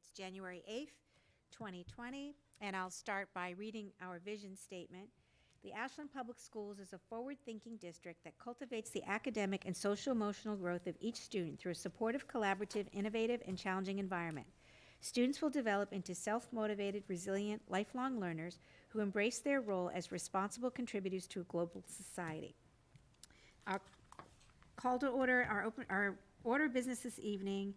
It's January 8th, 2020, and I'll start by reading our vision statement. The Ashland Public Schools is a forward-thinking district that cultivates the academic and social-emotional growth of each student through a supportive, collaborative, innovative, and challenging environment. Students will develop into self-motivated, resilient, lifelong learners who embrace their role as responsible contributors to a global society. Our call to order, our order of business this evening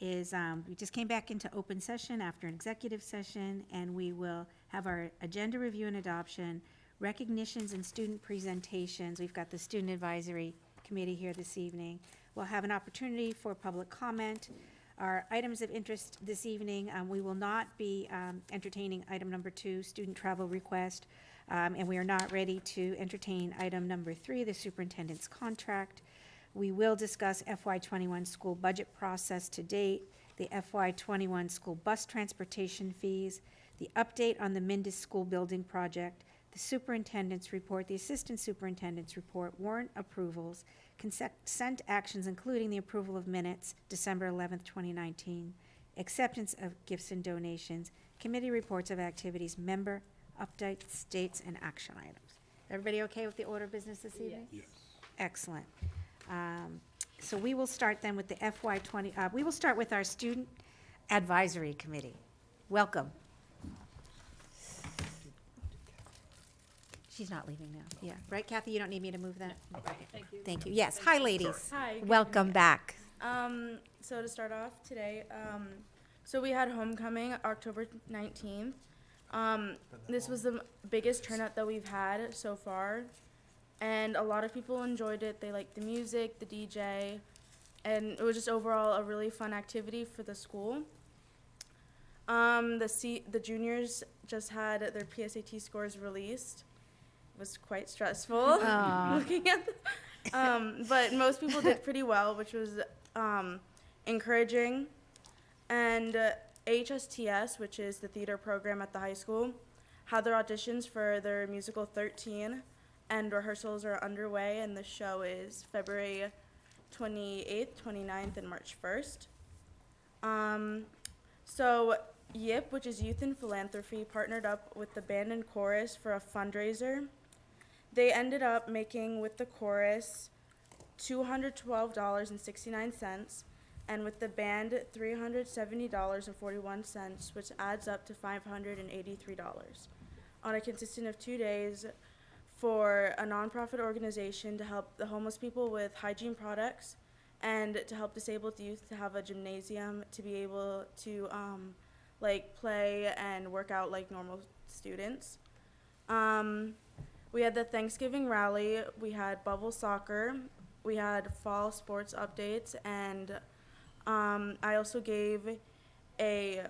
is we just came back into open session after an executive session, and we will have our agenda review and adoption, recognitions and student presentations. We've got the Student Advisory Committee here this evening. We'll have an opportunity for public comment. Our items of interest this evening, we will not be entertaining item number 2, student travel request, and we are not ready to entertain item number 3, the superintendent's contract. We will discuss FY21 school budget process to date, the FY21 school bus transportation fees, the update on the Mindus School Building Project, the superintendent's report, the assistant superintendent's report, warrant approvals, consent actions including the approval of minutes, December 11th, 2019, acceptance of gifts and donations, committee reports of activities, member updates, dates, and action items. Everybody okay with the order of business this evening? Yes. Excellent. So we will start then with the FY20, we will start with our Student Advisory Committee. Welcome. She's not leaving now. Yeah, right, Kathy? You don't need me to move that? Okay. Thank you. Thank you. Yes, hi, ladies. Hi. good Welcome evening. back. So to start off today, so we had homecoming October 19th. This was the biggest turnout that we've had so far, and a lot of people enjoyed it. They liked the music, the DJ, and it was just overall a really fun activity for the school. The juniors just had their PSAT scores released. It was quite stressful looking at them. But most people did pretty well, which was encouraging. And HSTS, which is the theater program at the high school, had their auditions for their musical 13, and rehearsals are underway, and the show is February 28th, 29th, and March 1st. So YIP, which is Youth in Philanthropy, partnered up with the band and chorus for a fundraiser. They ended up making with the chorus $212.69, and with the band $370.41, which adds up to $583 on a consistent of 2 days for a nonprofit organization to help the homeless people with hygiene products and to help disabled youth to have a gymnasium to be able to play and work out like normal students. We had the Thanksgiving rally, we had bubble soccer, we had fall sports updates, and I also gave a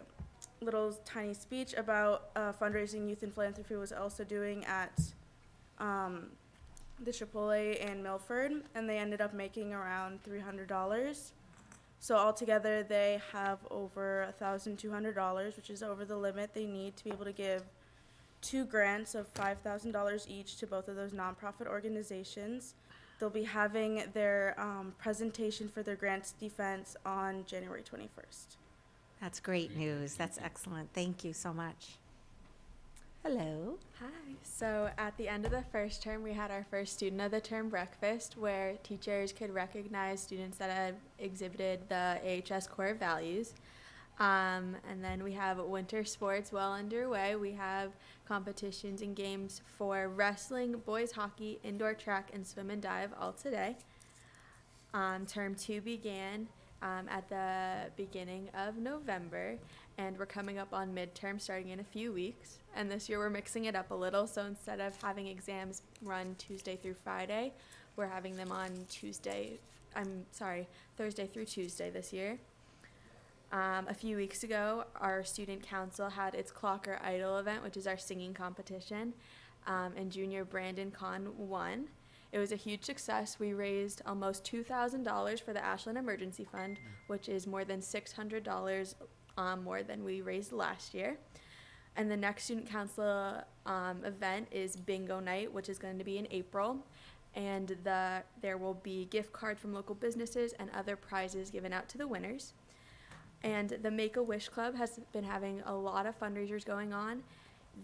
little tiny speech about fundraising Youth in Philanthropy was also doing at the Chipotle in Milford, and they ended up making around $300. So altogether, they have over $1,200, which is over the limit they need to be able to give 2 grants of $5,000 each to both of those nonprofit organizations. They'll be having their presentation for their grants defense on January 21st. That's great news. That's excellent. Thank you so much. Hello. Hi. So at the end of the first term, we had our first Student of the Term breakfast where teachers could recognize students that have exhibited the AHS core values. And then we have winter sports well underway. We have competitions and games for wrestling, boys hockey, indoor track, and swim and dive all today. Term 2 began at the beginning of November, and we're coming up on midterm starting in a few weeks. And this year we're mixing it up a little, so instead of having exams run Tuesday through Friday, we're having them on Thursday through Tuesday this year. A few weeks ago, our student council had its Clocker Idol event, which is our singing competition, and junior Brandon Kahn won. It was a huge success. We raised almost $2,000 for the Ashland Emergency Fund, which is more than $600 more than we raised last year. And the next student council event is Bingo Night, which is going to be in April. And there will be gift cards from local businesses and other prizes given out to the winners. And the Make-A-Wish Club has been having a lot of fundraisers going on.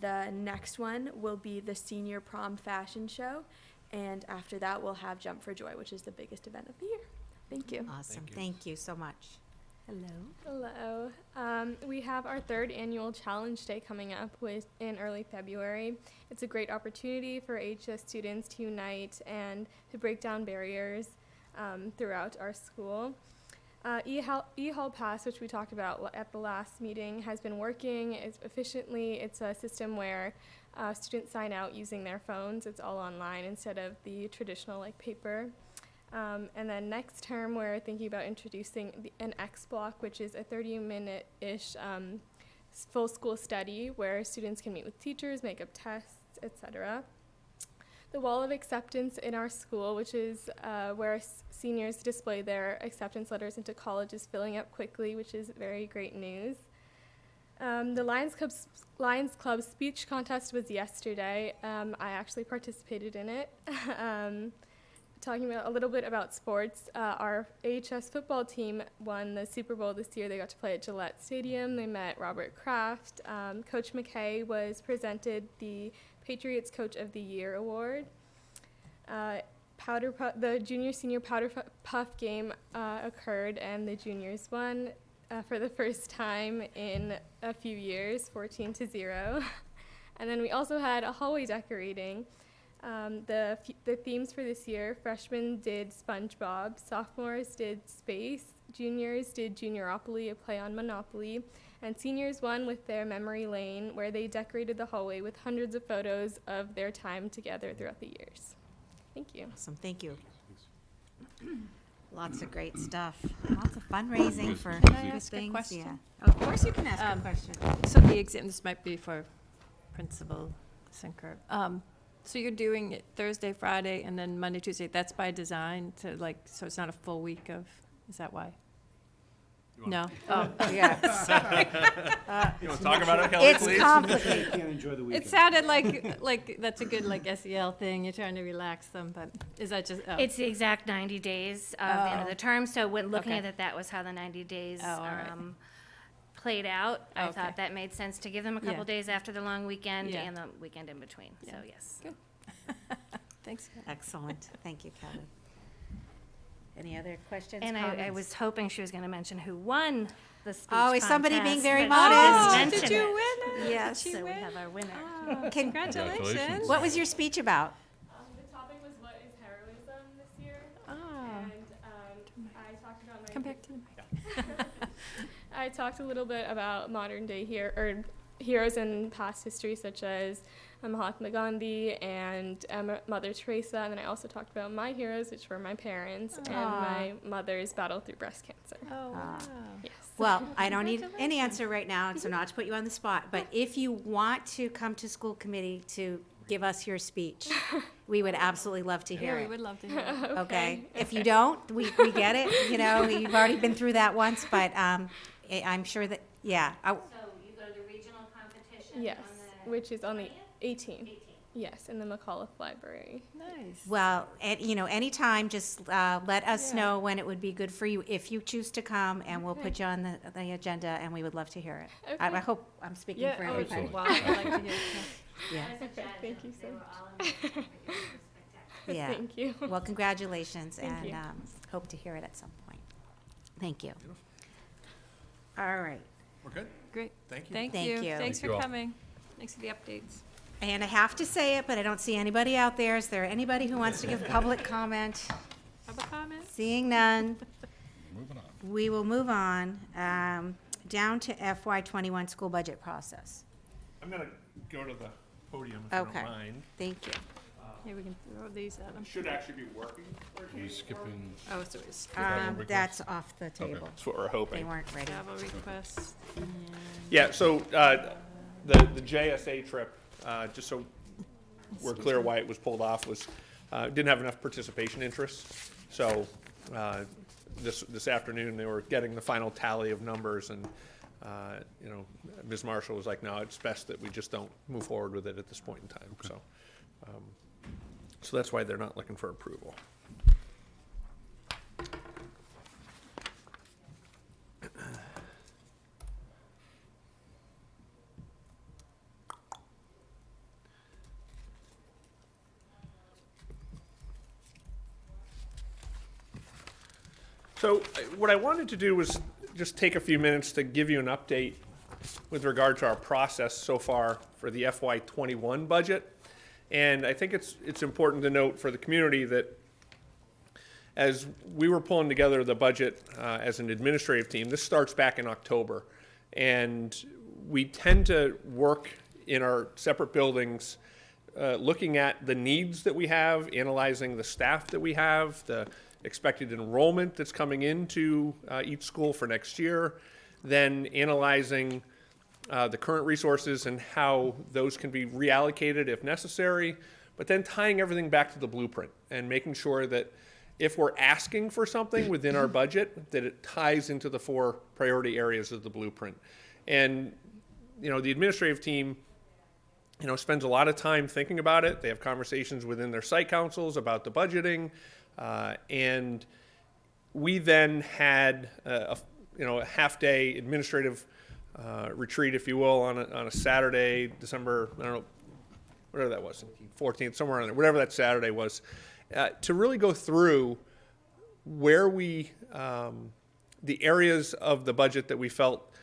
The next one will be the Senior Prom Fashion Show. And after that, we'll have Jump for Joy, which is the biggest event of the year. Thank you. Awesome. Thank you so much. Hello. Hello. We have our 3rd annual Challenge Day coming up in early February. It's a great opportunity for AHS students to unite and to break down barriers throughout our school. eHall Pass, which we talked about at the last meeting, has been working efficiently. It's a system where students sign out using their phones. It's all online instead of the traditional paper. And then next term, we're thinking about introducing an X block, which is a 30-minute-ish full school study where students can meet with teachers, make up tests, etc. The Wall of Acceptance in our school, which is where seniors display their acceptance letters into college, is filling up quickly, which is very great news. The Lions Club speech contest was yesterday. I actually participated in it. Talking about a little bit about sports, our AHS football team won the Super Bowl this year. They got to play at Gillette Stadium. They met Robert Kraft. Coach McKay was presented the Patriots Coach of the Year award. The junior-senior Powder Puff game occurred, and the juniors won for the first time in a few years, 14-0. And then we also had a hallway decorating. The themes for this year: freshmen did SpongeBob, sophomores did Space, juniors did Junioropoly, a play on Monopoly, and seniors won with their Memory Lane, where they decorated the hallway with hundreds of photos of their time together throughout the years. Thank you. Awesome. Thank you. Lots of great stuff. Lots of fundraising for I good ask a things. question? Yeah. Of course you can ask a question. So the exam, this might be for Principal Sinker. So you're doing it Thursday, Friday, and then Monday, Tuesday. That's by design to so it's not a full week of, is that why? No? Oh, Yeah. You want to talk about it, Kelly, It's please? complicated. You can't enjoy the weekend. it sounded like that's a good SEL thing. You're trying to relax them, but is that just, It's the exact 90 days of the end of Oh. the term, so when looking Okay. at it, that was how the 90 days Oh, all right. played out. I Okay. thought that made sense to give them a couple Yeah. days after the long weekend Yeah. and the weekend in between, so Yeah. yes. Good. Thanks. Excellent. Thank you, Kelly. Any other questions? And I comments? was hoping she was going to mention who won the speech Oh, is somebody being contest, very but she didn't modest? mention Did you it. win it? Yes. Did she So we win? have our winner. Oh, Can- congratulations. What was your speech about? The topic was what is heroism this year, Oh, and I talked about my come back to the mic. I talked a little bit about modern day heroes in past history, such as Mahatma Gandhi and Mother Teresa, and then I also talked about my heroes, which were my parents, and my mother's battle through breast cancer. Oh, wow. Yes. Well, I don't need any answer right now, so not to put you on the spot, but if you want to come to school committee to give us your speech, we would absolutely love to hear Yeah, we it. would love to hear it. Okay? If you don't, we get it, you've already been through that once, but I'm sure that, yeah. So you go to the regional competition Yes, on the which is on the 18th? 18th. Yes, in the McAuliffe Library. Nice. Well, anytime, just let us Yeah. know when it would be good for you, if you choose to come, and we'll put you on the agenda, and we would love to hear it. I Okay. hope I'm speaking Yeah, for oh, everybody. Excellent. Wow, I'd like to hear it. Yeah. As a judge, Thank you so they were much. all amazing, but yours was spectacular. Yeah. Thank you. Well, congratulations, Thank and you. hope to hear it at some point. Thank you. All right. We're good? Great. Thank you. Thank Thank you. you. Thanks Thank you for all. coming. Thanks for the updates. And I have to say it, but I don't see anybody out there. Is there anybody who wants to give public comment? Public comments? Seeing none, Moving on. we will move on down to FY21 school budget process. I'm going to go to the podium if you Okay. don't mind. Thank you. Here, we can throw these at them. Should actually be working. He's skipping, Oh, so it's That's off the table. That's what we're They hoping. weren't ready. travel requests. Yeah, so the JSA trip, just so we're clear why it was pulled off, was didn't have enough participation interest. So this afternoon, they were getting the final tally of numbers, and Ms. Marshall was like, no, it's best that we just don't move forward with it at this point in time. So that's why they're not looking for approval. So what I wanted to do was just take a few minutes to give you an update with regard to our process so far for the FY21 budget. And I think it's important to note for the community that as we were pulling together the budget as an administrative team, this starts back in October. And we tend to work in our separate buildings looking at the needs that we have, analyzing the staff that we have, the expected enrollment that's coming into each school for next year, then analyzing the current resources and how those can be reallocated if necessary, but then tying everything back to the blueprint and making sure that if we're asking for something within our budget, that it ties into the 4 priority areas of the blueprint. And, you know, the administrative team, you know, spends a lot of time thinking about it. They have conversations within their site councils about the budgeting. And we then had a half-day administrative retreat, if you will, on a Saturday, December, I don't know, whatever that was, 14th, somewhere on there, whatever that Saturday was, to really go through where we, the areas of the budget that we felt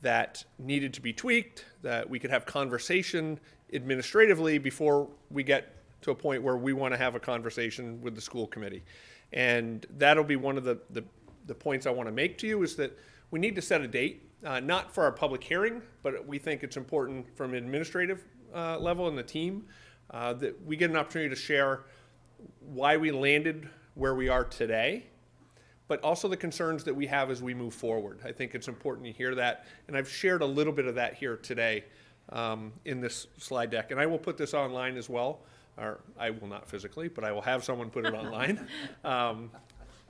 that needed to be tweaked, that we could have conversation administratively before we get to a point where we want to have a conversation with the school committee. And that'll be one of the points I want to make to you, is that we need to set a date, not for our public hearing, but we think it's important from an administrative level in the team that we get an opportunity to share why we landed where we are today, but also the concerns that we have as we move forward. I think it's important to hear that, and I've shared a little bit of that here today in this slide deck, and I will put this online as well, or I will not physically, but I will have someone put it online. Ann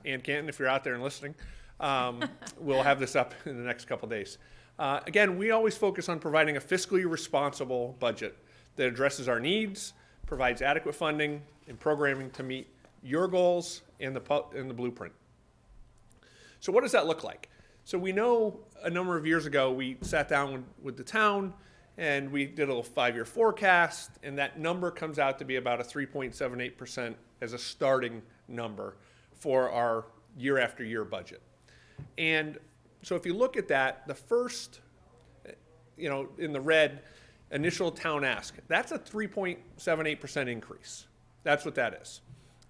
Canton, if you're out there and listening, we'll have this up in the next couple days. Again, we always focus on providing a fiscally responsible budget that addresses our needs, provides adequate funding and programming to meet your goals and the blueprint. So what does that look like? So we know a number of years ago we sat down with the town and we did a little 5-year forecast, and that number comes out to be about a 3.78% as a starting number for our year after year budget. And so if you look at that, the first, you know, in the red, initial town ask, that's a 3.78% increase. That's what that is.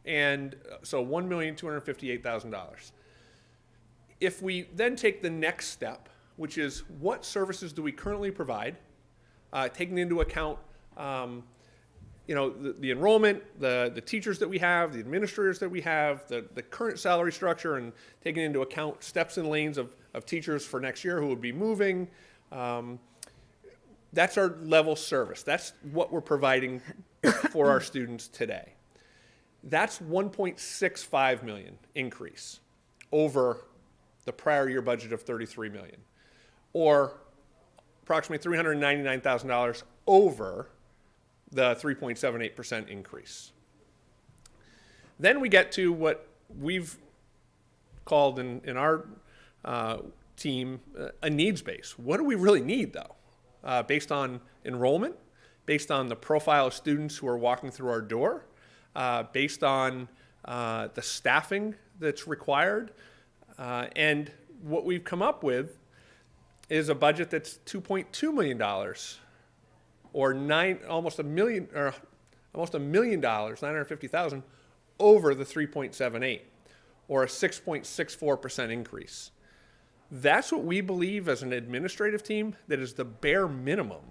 And so $1,258,000. If we then take the next step, which is what services do we currently provide, taking into account you know, the enrollment, the teachers that we have, the administrators that we have, the current salary structure, and taking into account steps and lanes of teachers for next year who would be moving. That's our level service. That's what we're providing for our students today. That's $1.65 million increase over the prior year budget of $33 million, or approximately $399,000 over the 3.78% increase. Then we get to what we've called in our team a needs base. What do we really need, though? Based on enrollment, based on the profile of students who are walking through our door, based on the staffing that's required, and what we've come up with is a budget that's $2.2 million, or almost $1 million, $950,000 over the 3.78, or a 6.64% increase. That's what we believe as an administrative team that is the bare minimum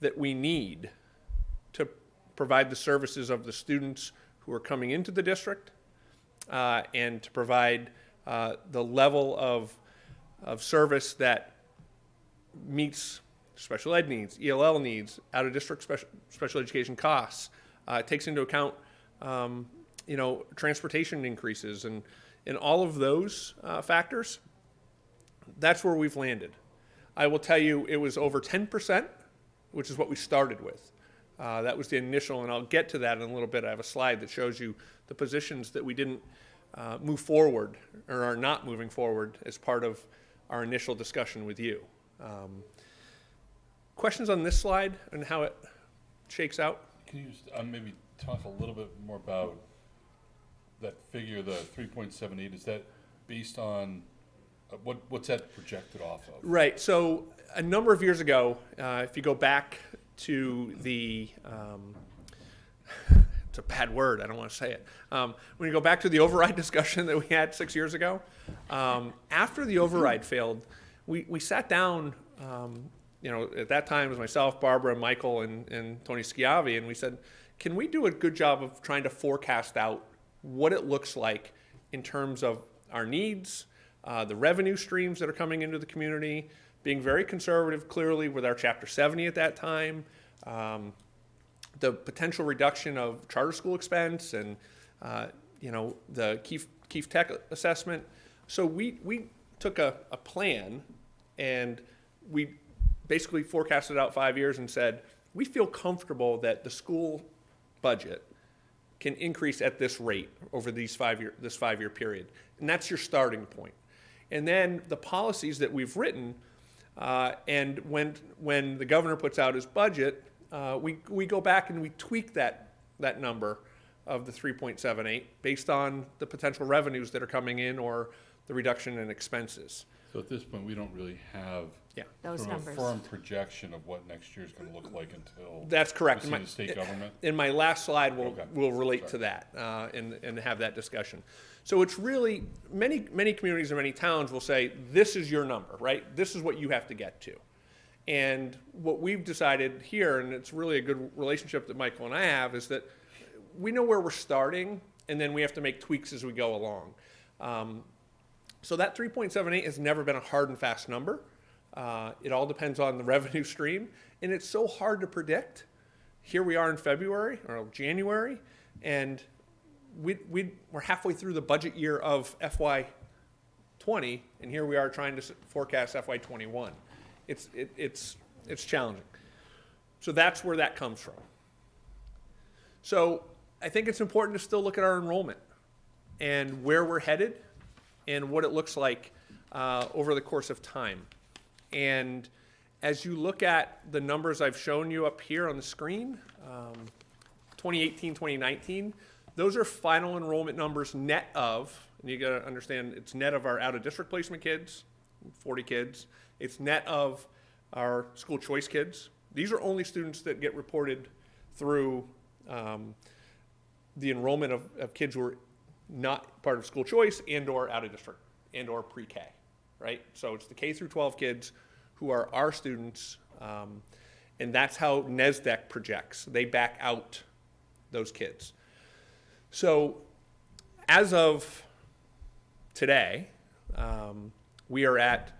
that we need to provide the services of the students who are coming into the district, and to provide the level of service that meets special ed needs, ELL needs, out-of-district special education costs, takes into account you know, transportation increases and all of those factors. That's where we've landed. I will tell you it was over 10%, which is what we started with. That was the initial, and I'll get to that in a little bit. I have a slide that shows you the positions that we didn't move forward or are not moving forward as part of our initial discussion with you. Questions on this slide and how it shakes out? Can you just maybe talk a little bit more about that figure, the 3.78? Is that based on, what's that projected off of? Right. So a number of years ago, if you go back to the, it's a bad word, I don't want to say it. When you go back to the override discussion that we had 6 years ago, after the override failed, we sat down, at that time it was myself, Barbara, Michael, and Tony Schiavi, and we said, can we do a good job of trying to forecast out what it looks like in terms of our needs, the revenue streams that are coming into the community, being very conservative, clearly, with our Chapter 70 at that time, the potential reduction of charter school expense and, the Keefe Tech assessment. So we took a plan and we basically forecasted out 5 years and said, we feel comfortable that the school budget can increase at this rate over this 5-year period. And that's your starting point. And then the policies that we've written, and when the governor puts out his budget, we go back and we tweak that number of the 3.78 based on the potential revenues that are coming in or the reduction in expenses. So at this point, we don't really have Those sort of a numbers. firm projection of what next year's going to look like until That's correct. we see the state government. In my last slide, Okay. we'll relate to that and have that discussion. So it's really, many communities and many towns will say, this is your number, right? This is what you have to get to. And what we've decided here, and it's really a good relationship that Michael and I have, is that we know where we're starting, and then we have to make tweaks as we go along. So that 3.78 has never been a hard and fast number. It all depends on the revenue stream, and it's so hard to predict. Here we are in February or January, and we're halfway through the budget year of FY20, and here we are trying to forecast FY21. It's challenging. So that's where that comes from. So I think it's important to still look at our enrollment and where we're headed and what it looks like over the course of time. And as you look at the numbers I've shown you up here on the screen, 2018, 2019, those are final enrollment numbers net of, and you gotta understand, it's net of our out-of-district placement kids, 40 kids. It's net of our school choice kids. These are only students that get reported through the enrollment of kids who are not part of school choice and or out-of-district and or pre-K, right? So it's the K through 12 kids who are our students, and that's how NESDEC projects. They back out those kids. So as of today, we are at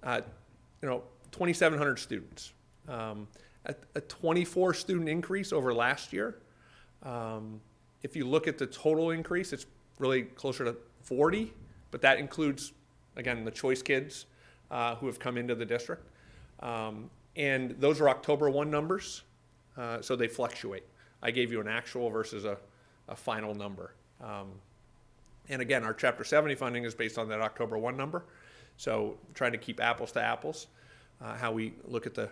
2,700 students, a 24 student increase over last year. If you look at the total increase, it's really closer to 40, but that includes, again, the choice kids who have come into the district. And those are October 1 numbers, so they fluctuate. I gave you an actual versus a final number. And again, our Chapter 70 funding is based on that October 1 number. So trying to keep apples to apples, how we look at the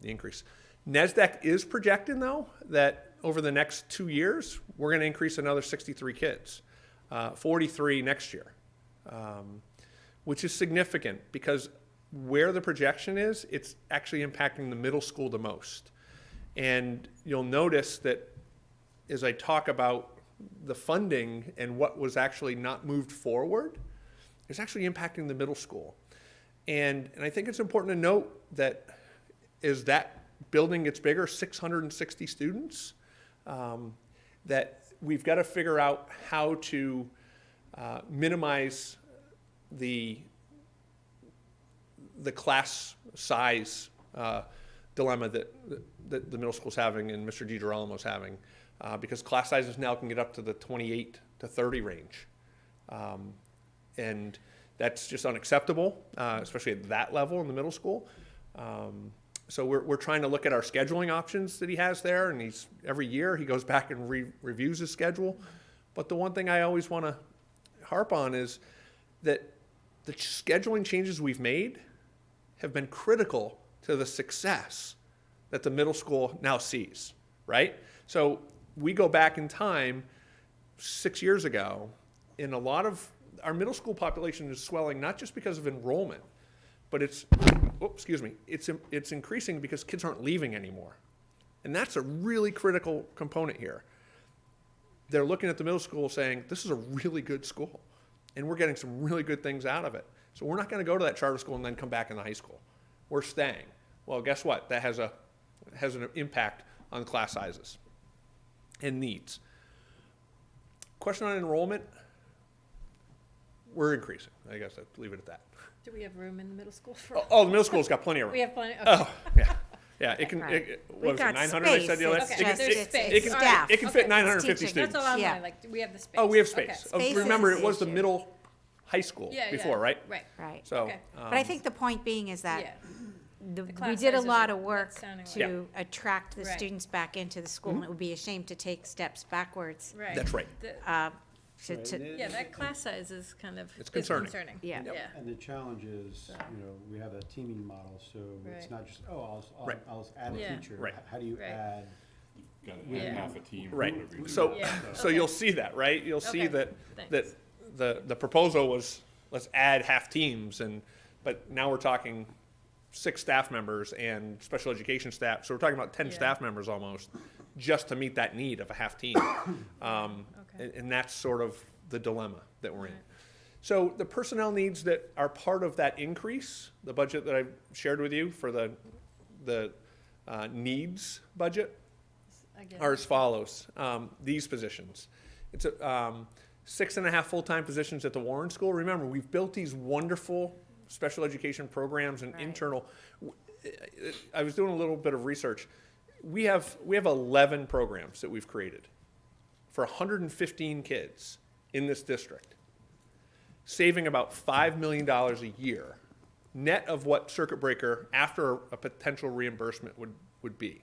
increase. NESDEC is projecting, though, that over the next 2 years, we're going to increase another 63 kids, 43 next year, which is significant because where the projection is, it's actually impacting the middle school the most. And you'll notice that as I talk about the funding and what was actually not moved forward, it's actually impacting the middle school. And I think it's important to note that as that building gets bigger, 660 students, that we've got to figure out how to minimize the class size dilemma that the middle school's having and Mr. DiGirolamo's having, because class sizes now can get up to the 28 to 30 range. And that's just unacceptable, especially at that level in the middle school. So we're trying to look at our scheduling options that he has there, and every year he goes back and reviews his schedule. But the one thing I always want to harp on is that the scheduling changes we've made have been critical to the success that the middle school now sees, right? So we go back in time 6 years ago, in a lot of our middle school population is swelling not just because of enrollment, but it's increasing because kids aren't leaving anymore. And that's a really critical component here. They're looking at the middle school saying, this is a really good school, and we're getting some really good things out of it. So we're not going to go to that charter school and then come back in the high school. We're staying. Well, guess what? That has an impact on class sizes and needs. Question on enrollment? We're increasing. I guess I'd leave it at that. Do we have room in the middle school for? Oh, the middle school's got plenty of room. We have plenty, okay. Oh, yeah. Yeah, it can, Right. what We've was it, got 900 I said the other? space. Okay, It's there's just- space. It can, All right. it can fit Okay. 950 Teaching. students. That's all I'm Yeah. wondering, like, we have the space. Oh, we have Okay. space. Space Remember, is it the was the issue. middle high school Yeah, before, yeah. right? Right. Right. So, Okay. But I think the point being is that Yeah. we class did a sizes lot are- of work that's sounding to attract the Right. students back into the school, and it would be a shame to take steps backwards. Right. That's right. Yeah, that class size is kind of. It's concerning. Yeah. Yeah. And the challenge is, we have a teaming model, so it's Right. not just, Right. I'll add Yeah. a teacher. Right. How do you Right. add? Got Yeah. half a team. or Right. whatever you do. So, Yeah. so you'll see that, right? You'll see Okay. that the proposal was, let's add half teams, but now we're talking 6 staff members and special education staff, so we're talking about 10 Yeah. staff members almost, just to meet that need of a half team. And that's sort of the dilemma that we're in. Right. So the personnel needs that are part of that increase, the budget that I've shared with you for the needs budget, are as follows. These positions. It's 6.5 full-time positions at the Warren School. Remember, we've built these wonderful special education programs and Right. internal. I was doing a little bit of research. We have 11 programs that we've created for 115 kids in this district, saving about $5 million a year, net of what circuit breaker after a potential reimbursement would be.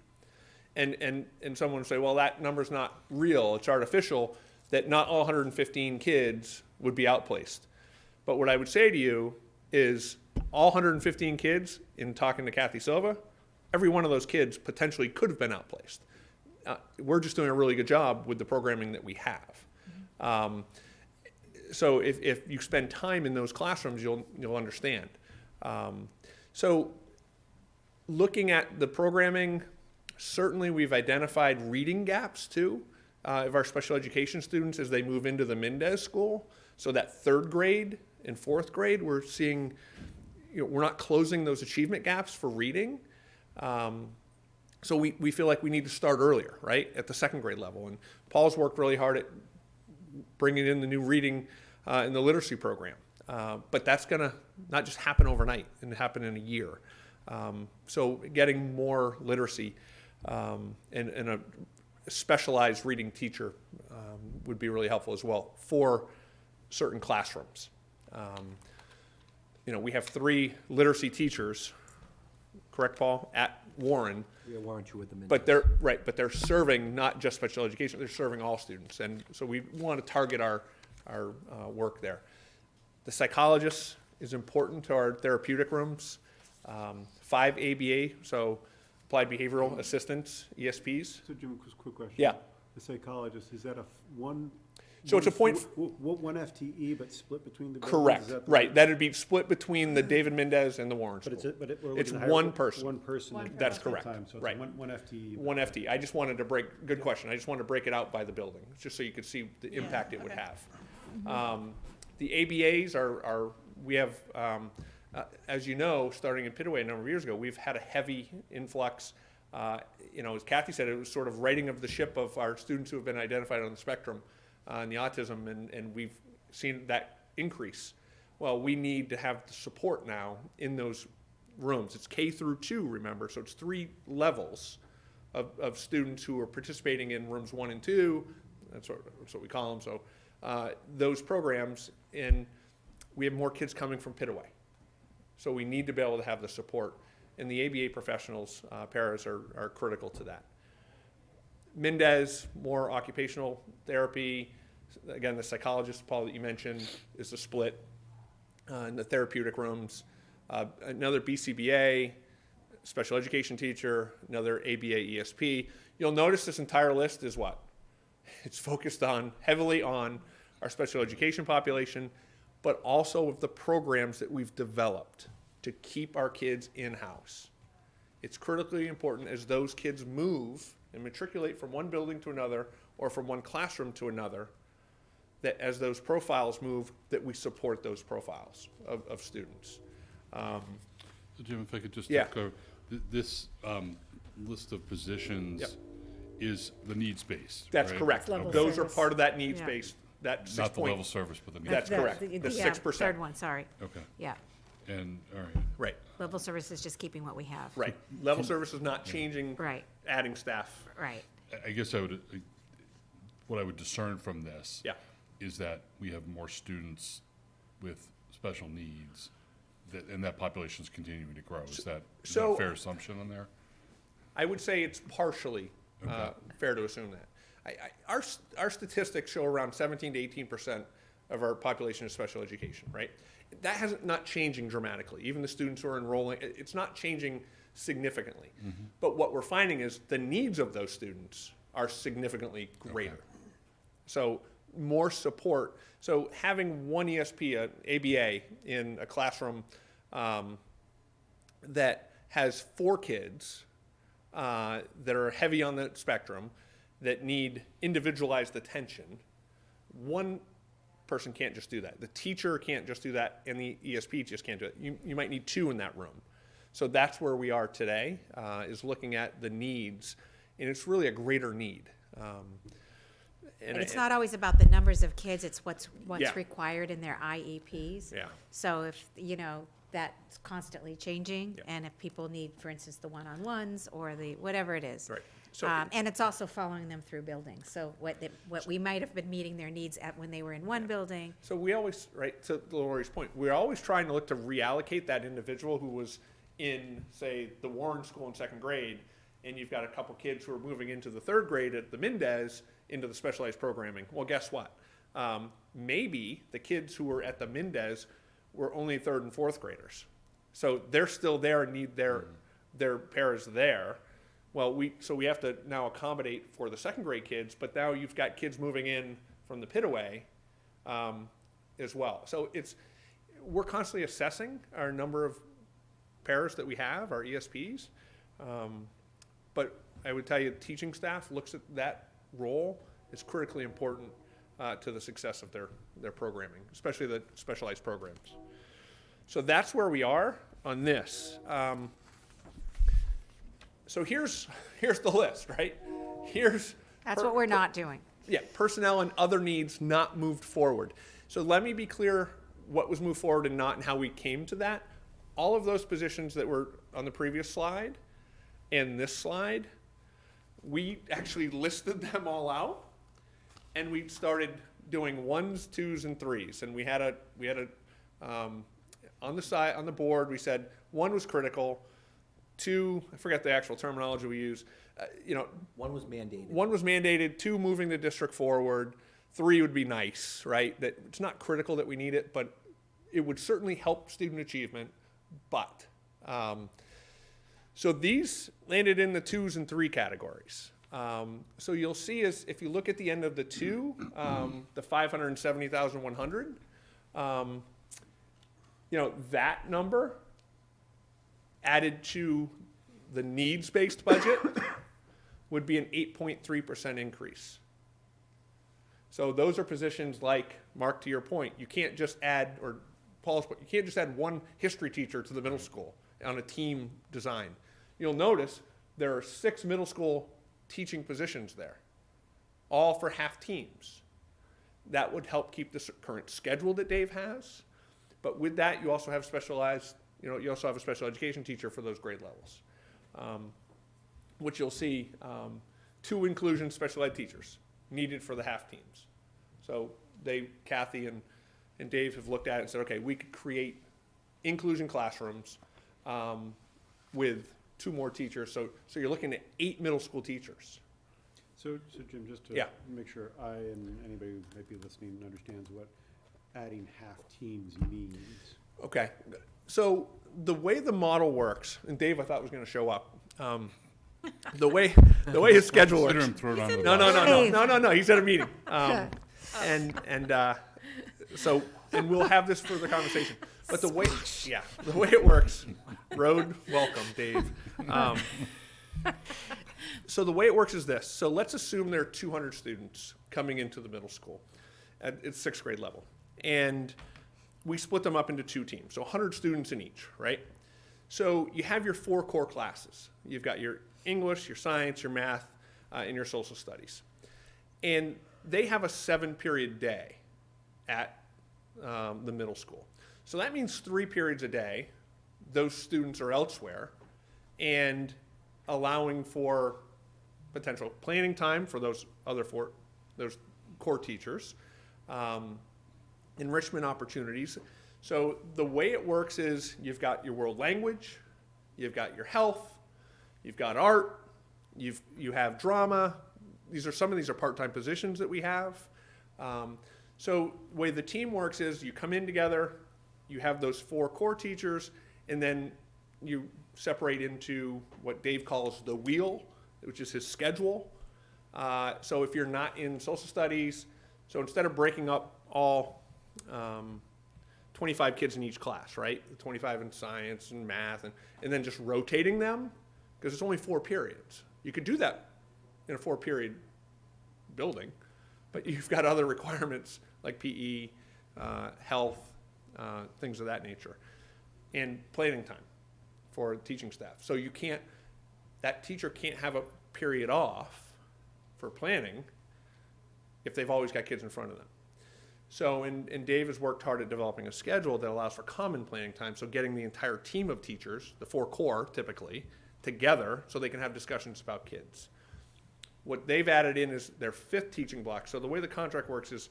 And someone would say, well, that number's not real, it's artificial, that not all 115 kids would be outplaced. But what I would say to you is all 115 kids, in talking to Kathy Silva, every one of those kids potentially could have been outplaced. We're just doing a really good job with the programming that we have. So if you spend time in those classrooms, you'll understand. So looking at the programming, certainly we've identified reading gaps too of our special education students as they move into the Mendez school. So that 3rd grade and 4th grade, we're seeing, we're not closing those achievement gaps for reading. So we feel like we need to start earlier, right, at the 2nd grade level. And Paul's worked really hard at bringing in the new reading in the literacy program. But that's going to not just happen overnight and happen in a year. So getting more literacy and a specialized reading teacher would be really helpful as well for certain classrooms. We have 3 literacy teachers, correct, Paul, at Warren. Yeah, why aren't you with them? But they're serving not just special education, they're serving all students. And so we want to target our work there. The psychologist is important to our therapeutic rooms. 5 ABA, so applied behavioral assistants, ESPs. So Jim, quick question. Yeah. The psychologist, is that one? So it's a point. One FTE, but split between the buildings? Correct, Is that the- right. That'd be split between the David Mendez and the Warren But School. we're It's looking to hire one person. One person. One at That's the correct, time, so it's right. one FTE. One FTE. I just wanted to good question. I just wanted to break it out by the building, just so you could see the impact it would have. The ABAs we have, as you know, starting in Pitaway a number of years ago, we've had a heavy influx. As Kathy said, it was sort of righting of the ship of our students who have been identified on the spectrum and the autism, and we've seen that increase. Well, we need to have the support now in those rooms. It's K through 2, remember, so it's 3 levels of students who are participating in rooms 1 and 2. That's what we call them. So those programs, and we have more kids coming from Pitaway. So we need to be able to have the support. And the ABA professionals, paras, are critical to that. Mendez, more occupational therapy. Again, the psychologist, Paul, that you mentioned, is the split in the therapeutic rooms. Another BCBA, special education teacher, another ABA ESP. You'll notice this entire list is what? It's focused heavily on our special education population, but also of the programs that we've developed to keep our kids in-house. It's critically important as those kids move and matriculate from one building to another or from one classroom to another, that as those profiles move, that we support those profiles of students. Jim, if I could just Yeah. go, this list of positions Yep. is the needs-based, That's right? correct. Level Those are service. part of that needs Yeah. base, that 6 Not the point. level service, but the needs. That's correct. The yeah, 6%. Third one, sorry. Okay, Yeah, and, all right. Right, level service is just keeping what we have. right. Level service is not changing, Right, adding staff. right. I guess what I would discern from this Yeah. is that we have more students with special needs, and that population is continuing to grow. Is that so- a fair assumption on there? I would say it's partially Okay. fair to assume that. Our statistics show around 17 to 18% of our population is special education, right? That hasn't not changing dramatically. Even the students who are enrolling, it's not changing significantly. But what we're finding is the needs of those students are significantly greater. So more support. So having one ESP, an ABA, in a classroom that has 4 kids that are heavy on the spectrum, that need individualized attention, one person can't just do that. The teacher can't just do that, and the ESP just can't do it. You might need 2 in that room. So that's where we are today, is looking at the needs, and it's really a greater need. And it's not always about the numbers of kids, it's what's Yeah. required in their IEPs. Yeah. So if, that's constantly changing, Yeah. and if people need, for instance, the one-on-ones or the, whatever it is. Right. So And it's also following them through buildings. So what we might have been meeting their needs at when they were in one building. So we always, right, to Lori's point, we're always trying to look to reallocate that individual who was in, say, the Warren School in 2nd grade, and you've got a couple kids who are moving into the 3rd grade at the Mendez into the specialized programming. Well, guess what? Maybe the kids who were at the Mendez were only 3rd and 4th graders. So they're still there and need their pairs there. Well, we have to now accommodate for the 2nd grade kids, but now you've got kids moving in from the Pitaway as well. So we're constantly assessing our number of pairs that we have, our ESPs. But I would tell you, teaching staff looks at that role as critically important to the success of their programming, especially the specialized programs. So that's where we are on this. So here's the list, right? That's what we're not doing. Yeah, personnel and other needs not moved forward. So let me be clear what was moved forward and not, and how we came to that. All of those positions that were on the previous slide and this slide, we actually listed them all out, and we started doing 1s, 2s, and 3s. And we had a on the board, we said 1 was critical, 2, I forget the actual terminology we use. 1 was mandated. 1 was mandated, 2 moving the district forward, 3 would be nice, right? That it's not critical that we need it, but it would certainly help student achievement. But so these landed in the 2s and 3 categories. So you'll see is if you look at the end of the 2, the 570,100, that number added to the needs-based budget would be an 8.3% increase. So those are positions like, Mark, to your point, you can't just add, or Paul's point, you can't just add 1 history teacher to the middle school on a team design. You'll notice there are 6 middle school teaching positions there, all for half teams. That would help keep the current schedule that Dave has. But with that, you also have specialized, you also have a special education teacher for those grade levels, which you'll see 2 inclusion special ed teachers needed for the half teams. So Kathy and Dave have looked at it and said, okay, we could create inclusion classrooms with 2 more teachers. So you're looking at 8 middle school teachers. So Jim, just to Yeah. make sure I and anybody who might be listening understands what adding half teams means. Okay. So the way the model works, and Dave I thought was going to show up. The way his schedule Consider works. him thrown under the No, bus. no. He's at a meeting. So and we'll have this further conversation. But the way it works, road, welcome, Dave. So the way it works is this. So let's assume there are 200 students coming into the middle school at its 6th grade level. And we split them up into 2 teams, so 100 students in each, right? So you have your 4 core classes. You've got your English, your science, your math, and your social studies. And they have a 7-period day at the middle school. So that means 3 periods a day. Those students are elsewhere, and allowing for potential planning time for those other 4, those core teachers, enrichment opportunities. So the way it works is you've got your world language, you've got your health, you've got art, you have drama. Some of these are part-time positions that we have. So the way the team works is you come in together, you have those 4 core teachers, and then you separate into what Dave calls the wheel, which is his schedule. So if you're not in social studies, so instead of breaking up all 25 kids in each class, right? 25 in science and math, and then just rotating them, because it's only 4 periods. You could do that in a 4-period building, but you've got other requirements like PE, health, things of that nature, and planning time for teaching staff. So that teacher can't have a period off for planning if they've always got kids in front of them. So, and Dave has worked hard at developing a schedule that allows for common planning time, so getting the entire team of teachers, the 4 core typically, together so they can have discussions about kids. What they've added in is their 5th teaching block. So the way the contract works is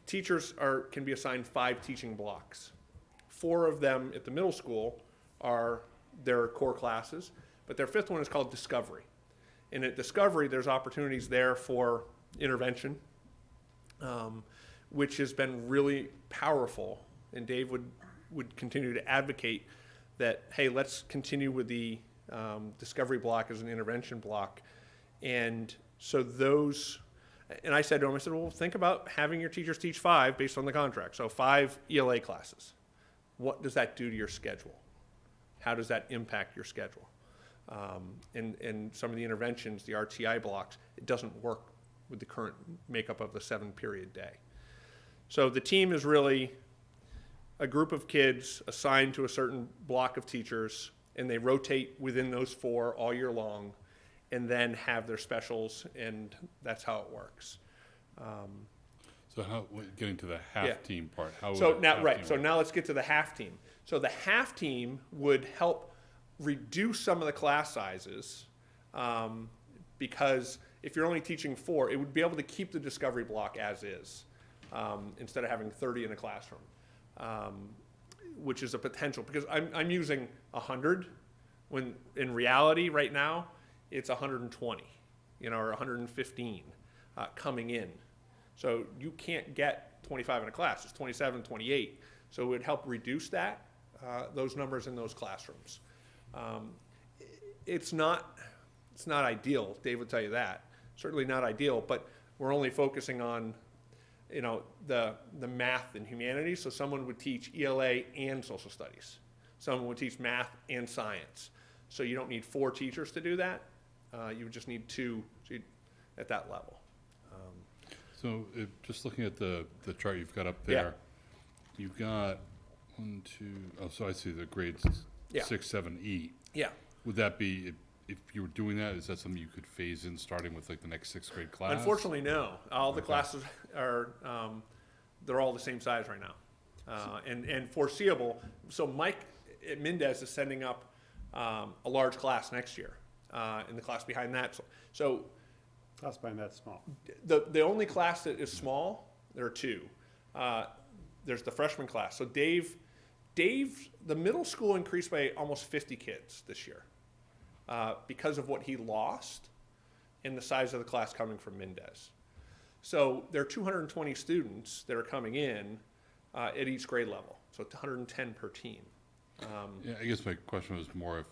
teachers can be assigned 5 teaching blocks. 4 of them at the middle school are their core classes, but their 5th one is called Discovery. And at Discovery, there's opportunities there for intervention, which has been really powerful. And Dave would continue to advocate that, hey, let's continue with the Discovery block as an intervention block. And so and I said to him, I said, well, think about having your teachers teach 5 based on the contract. So 5 ELA classes. What does that do to your schedule? How does that impact your schedule? And some of the interventions, the RTI blocks, it doesn't work with the current makeup of the 7-period day. So the team is really a group of kids assigned to a certain block of teachers, and they rotate within those 4 all year long, and then have their specials, and that's how it works. So getting to the half team part, how so would now, right, team so work? now let's get to the half team. So the half team would help reduce some of the class sizes, because if you're only teaching 4, it would be able to keep the Discovery block as is, instead of having 30 in a classroom, which is a potential, because I'm using 100, when in reality right now, it's 120, or 115 coming in. So you can't get 25 in a class, it's 27, 28. So it would help reduce that, those numbers in those classrooms. It's not ideal, Dave would tell you that. Certainly not ideal, but we're only focusing on, the math and humanities. So someone would teach ELA and social studies. Someone would teach math and science. So you don't need 4 teachers to do that. You would just need 2 at that level. So just looking at the chart you've got up there, you've got 1, 2, so I see the grades 6, 7, 8. Yeah. Would that be, if you were doing that, is that something you could phase in starting with like the next 6th grade class? Unfortunately, no. All the classes are, they're all the same size right now, and foreseeable. So Mike at Mendez is sending up a large class next year, in the class behind that. So Class behind that small. the only class that is small, there are 2. There's the freshman class. So Dave, the middle school increased by almost 50 kids this year, because of what he lost and the size of the class coming from Mendez. So there are 220 students that are coming in at each grade level. So it's 110 per team. Yeah, I guess my question was more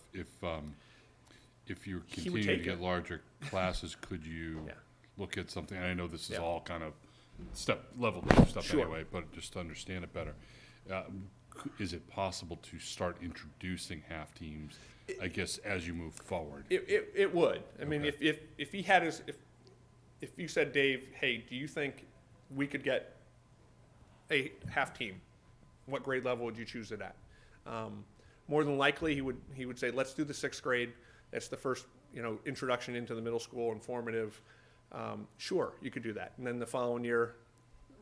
if you're He would continuing take to get it. larger classes, could you Yeah. look at something? And I know this is Yeah. all kind of level stuff Sure. anyway, but just to understand it better. Is it possible to start introducing half teams, I guess, as you move forward? It would. I mean, Okay. if he had his, if you said, Dave, hey, do you think we could get a half team? What grade level would you choose it at? More than likely, he would say, let's do the 6th grade. That's the first, introduction into the middle school, informative. Sure, you could do that. And then the following year,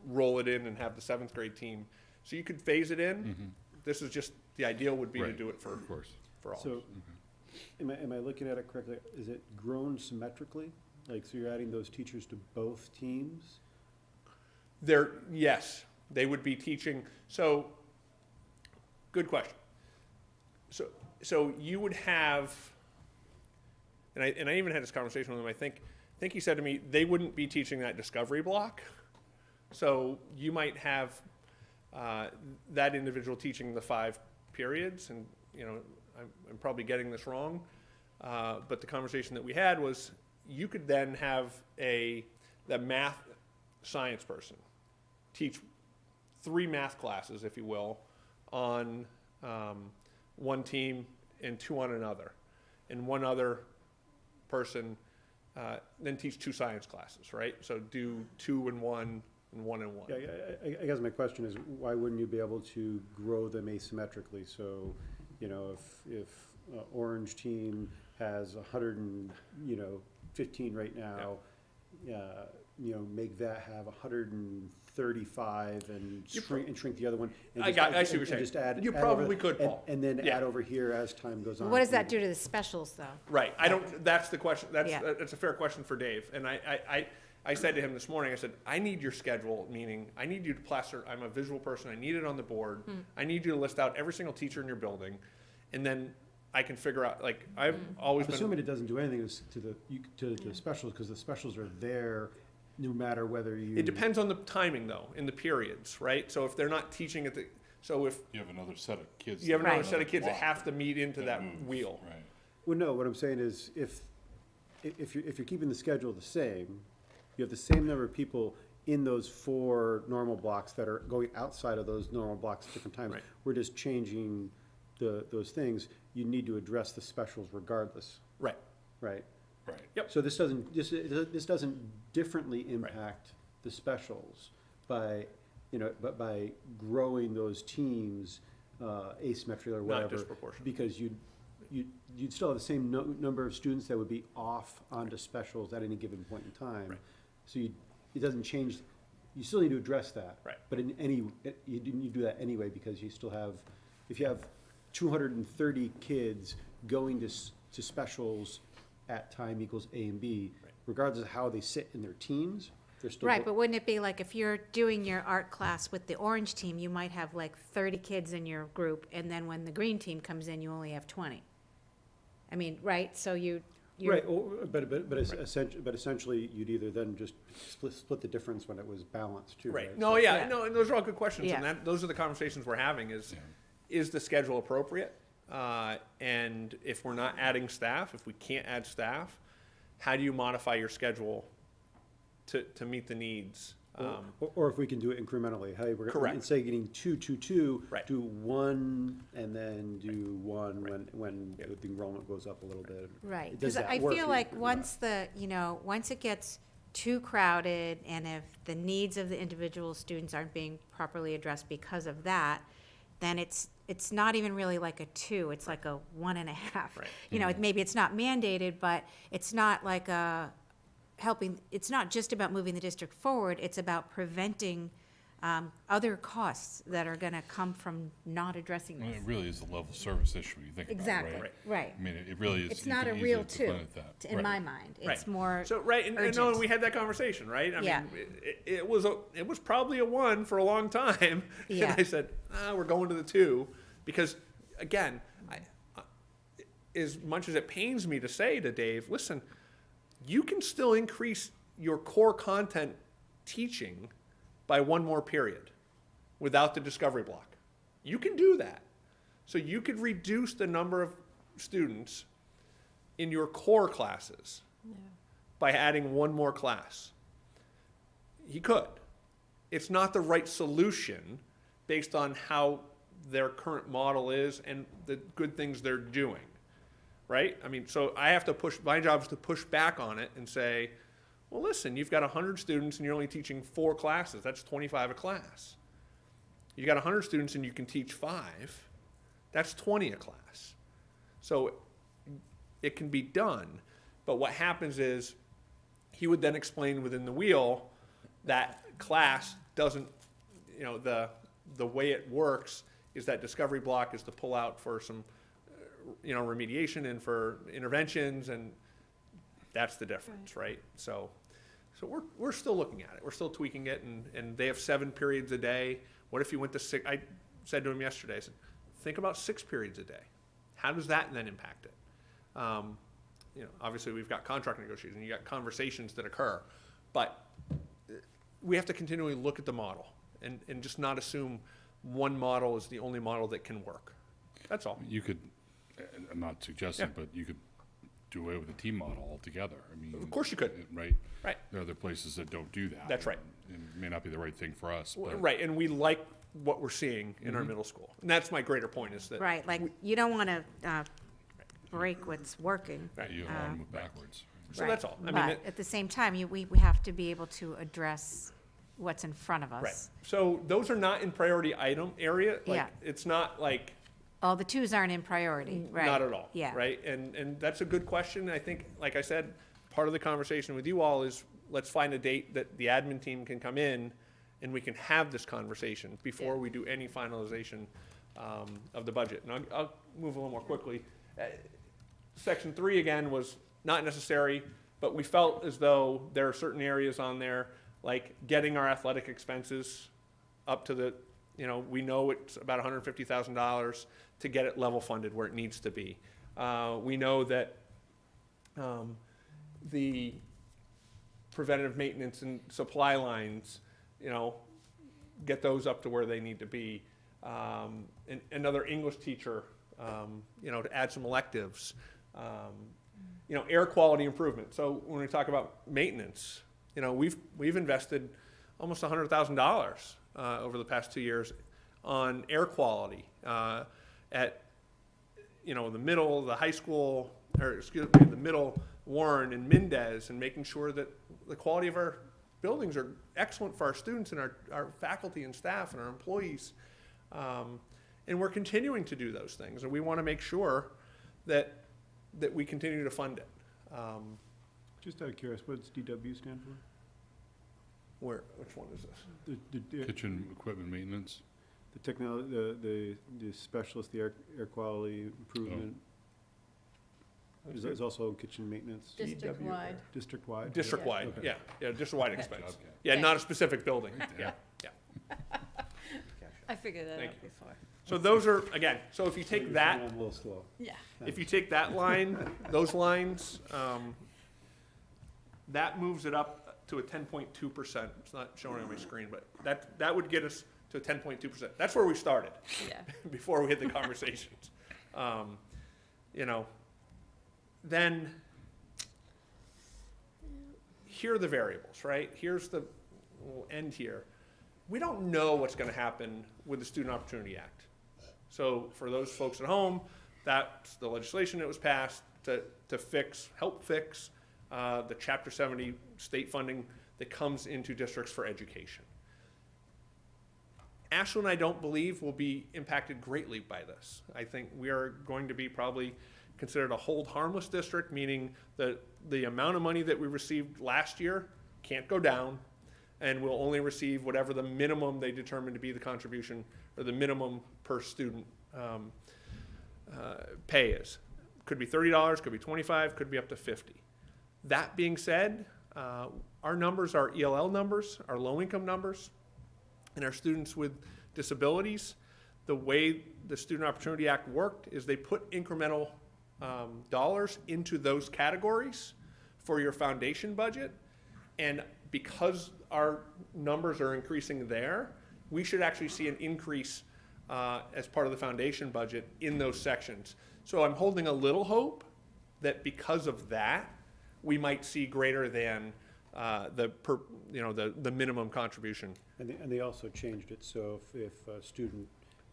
roll it in and have the 7th grade team. So you could phase it in. Mhm. This is just, the ideal would be to Right, do it for Of course. all. So, am I looking at it correctly? Is it grown symmetrically? Like, so you're adding those teachers to both teams? Yes, they would be teaching. So, good question. So you would have, and I even had this conversation with him. I think he said to me they wouldn't be teaching that discovery block. So you might have that individual teaching the 5 periods, and I'm probably getting this wrong, but the conversation that we had was you could then have the math science person teach 3 math classes, if you will, on one team and 2 on another, and one other person then teach 2 science classes, right? So do 2 and 1 and 1 and 1. Yeah, I guess my question is, why wouldn't you be able to grow them asymmetrically? So, if orange team has 115 right now, make that have 135 and shrink the other one. And I see what you're saying. Just add. You add probably over, could, Paul. And then Yeah. add over here as time goes on. What does that do to the specials, though? Right. That's the question. Yeah. That's a fair question for Dave. And I said to him this morning, I said, I need your schedule, meaning I need you to plaster, I'm a visual person, I need it on the board. I need you to list out every single teacher in your building, and then I can figure out, like, I've always I'm been. assuming it doesn't do anything to the specials, because the specials are there no matter whether you. It depends on the timing, though, in the periods, right? So if they're not teaching at so if You have another set of kids. you have another Right. set of kids that block have to meet into that moves, wheel. Right. Well, no, what I'm saying is, if you're keeping the schedule the same, you have the same number of people in those 4 normal blocks that are going outside of those normal blocks at different times. Right. We're just changing those things. You need to address the specials regardless, Right. right? Right. Yep. So this doesn't differently impact the specials by, but by growing those teams asymmetrically or Not whatever. disproportionately. Because you'd still have the same number of students that would be off onto specials at any given point in time. Right. So it doesn't change, you still need to address that. Right. But you do that anyway, because you still have, if you have 230 kids going to specials at time equals A and B, Right. regardless of how they sit in their teams, they're still. Right, but wouldn't it be like if you're doing your art class with the orange team, you might have like 30 kids in your group, and then when the green team comes in, you only have 20? I mean, right, so you're. Right, but essentially, you'd either then just split the difference when it was balanced too, right? Right. No, So- yeah, Yeah. no, and those are all good questions, and Yeah. those are the conversations we're having. Is the schedule appropriate? And if we're not adding staff, if we can't add staff, how do you modify your schedule to meet the needs? Or if we can do it incrementally, hey, we're Correct. instead of getting 2, Right. do 1 and then do 1 Right. when Yeah. the enrollment goes up a little bit. Right, Does because that I work feel or like not? once once it gets too crowded, and if the needs of the individual students aren't being properly addressed because of that, then it's not even really like a 2, it's like a 1.5. Right. Maybe it's not mandated, but it's not like it's not just about moving the district forward, it's about preventing other costs that are gonna come from not addressing I mean, this. it really is a level service issue, you think about it, Exactly, right? right. I mean, it really is. It's you not can a easily real define 2, it that. in Right. my mind. It's Right. more So, right, and no, urgent. we had that conversation, right? I Yeah. mean, it was probably a 1 for a long time. Yeah. And I said, we're going to the 2, because, again, as much as it pains me to say to Dave, listen, you can still increase your core content teaching by 1 more period without the discovery block. You can do that. So you could reduce the number of students in your core classes by adding 1 more class. He could. it's not the right solution based on how their current model is and the good things they're doing, right? I mean, so I have to my job is to push back on it and say, well, listen, you've got 100 students and you're only teaching 4 classes. That's 25 a class. You got 100 students and you can teach 5. That's 20 a class. So it can be done. But what happens is he would then explain within the wheel that class doesn't, the way it works is that discovery block is to pull out for some, remediation and for interventions, and that's the difference, right? So we're still looking at it. We're still tweaking it, and they have 7 periods a day. What if you went to 6? I said to him yesterday, I said, think about 6 periods a day. How does that then impact it? Obviously we've got contract negotiations, you got conversations that occur, but we have to continually look at the model and just not assume one model is the only model that can work. That's all. You could, I'm not suggesting, but you could do away with the team model altogether. I mean, of course you could. Right? Right. There are other places that don't do that. That's right. It may not be the right thing for us, but. Right, and we like what we're seeing in our middle school. And that's my greater point is that. Right, like, you don't want to break what's working. Right. You don't want to move backwards. So Right. that's all. I mean, But at the same time, we have to be able to address what's in front of us. right. So those are not in priority item area. Like, Yeah. it's not like, Oh, the 2s aren't in priority, right? not at all. Yeah. Right, and that's a good question. I think, like I said, part of the conversation with you all is let's find a date that the admin team can come in and we can have this conversation before we do any finalization of the budget. And I'll move a little more quickly. Section 3 again was not necessary, but we felt as though there are certain areas on there, like getting our athletic expenses up to the, we know it's about $150,000 to get it level funded where it needs to be. We know that the preventative maintenance and supply lines, get those up to where they need to be. And another English teacher, to add some electives. Air quality improvement. So when we talk about maintenance, we've invested almost $100,000 over the past 2 years on air quality at the middle, the high school, the middle, Warren and Mendez, and making sure that the quality of our buildings are excellent for our students and our faculty and staff and our employees. And we're continuing to do those things, and we want to make sure that we continue to fund it. Just out of curiosity, what does DW stand for? Which one is this? The Kitchen equipment maintenance. the technology, the specialist, the air quality improvement. Is also kitchen maintenance. District-wide. District-wide? District-wide, Okay. yeah, district-wide expense. Job, Yeah, Yeah. not a specific building, yeah. I figured that Thank out before. So those are, again, so if you So take you're that, going a little slow. Yeah. if you take that line, those lines, that moves it up to a 10.2%. It's not showing on my screen, but that would get us to a 10.2%. That's where we started Yeah. before we hit the conversations. Then here are the variables, right? We'll end here. We don't know what's going to happen with the Student Opportunity Act. So for those folks at home, that's the legislation that was passed to help fix the Chapter 70 state funding that comes into districts for education. Ashland, I don't believe, will be impacted greatly by this. I think we are going to be probably considered a hold harmless district, meaning that the amount of money that we received last year can't go down, and we'll only receive whatever the minimum they determine to be the contribution or the minimum per student pay is. Could be $30, could be $25, could be up to $50. That being said, our numbers are ELL numbers, our low-income numbers, and our students with disabilities. The way the Student Opportunity Act worked is they put incremental dollars into those categories for your foundation budget, and because our numbers are increasing there, we should actually see an increase as part of the foundation budget in those sections. So I'm holding a little hope that because of that, we might see greater than the minimum contribution. And they also changed it, so if a student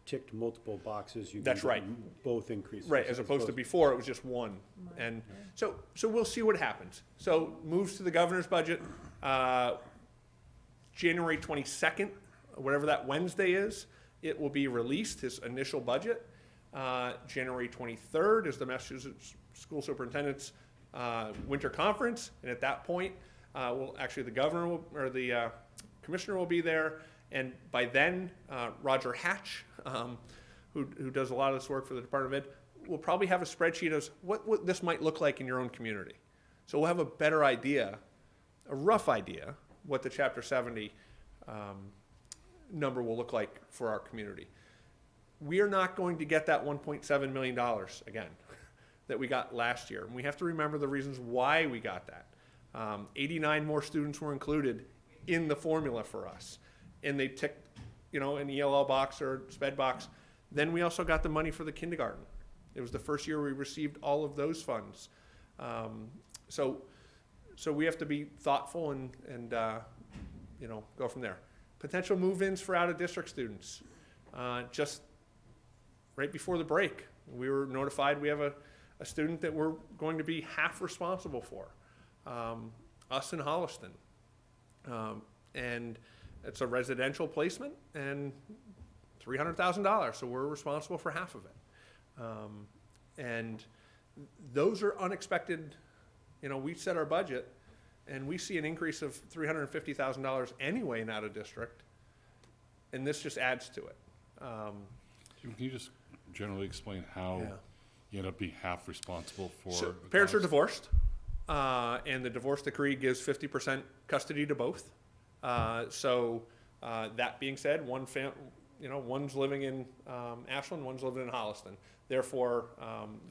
ticked multiple boxes, you That's can right. both increases. Right, as opposed to before, it was just one. And so we'll see what happens. So moves to the governor's budget, January 22nd, whatever that Wednesday is, it will be released, his initial budget. January 23rd is the Massachusetts School Superintendent's winter conference, and at that point, the governor or the commissioner will be there, and by then, Roger Hatch, who does a lot of this work for the Department of Ed, will probably have a spreadsheet of what this might look like in your own community. So we'll have a better idea, a rough idea, what the Chapter 70 number will look like for our community. We are not going to get that $1.7 million again that we got last year. And we have to remember the reasons why we got that. 89 more students were included in the formula for us. And they ticked, an ELL box or SPED box. Then we also got the money for the kindergarten. It was the first year we received all of those funds. So we have to be thoughtful and go from there. Potential move-ins for out-of-district students. Just right before the break, we were notified we have a student that we're going to be half responsible for, us in Holliston. And it's a residential placement and $300,000, so we're responsible for half of it. And those are unexpected. We set our budget and we see an increase of $350,000 anyway in out-of-district, and this just adds to it. Can you just generally explain how you end up being half responsible for? So the parents are cost? divorced, and the divorce decree gives 50% custody to both. That being said, one's living in Ashland, one's living in Holliston. Therefore,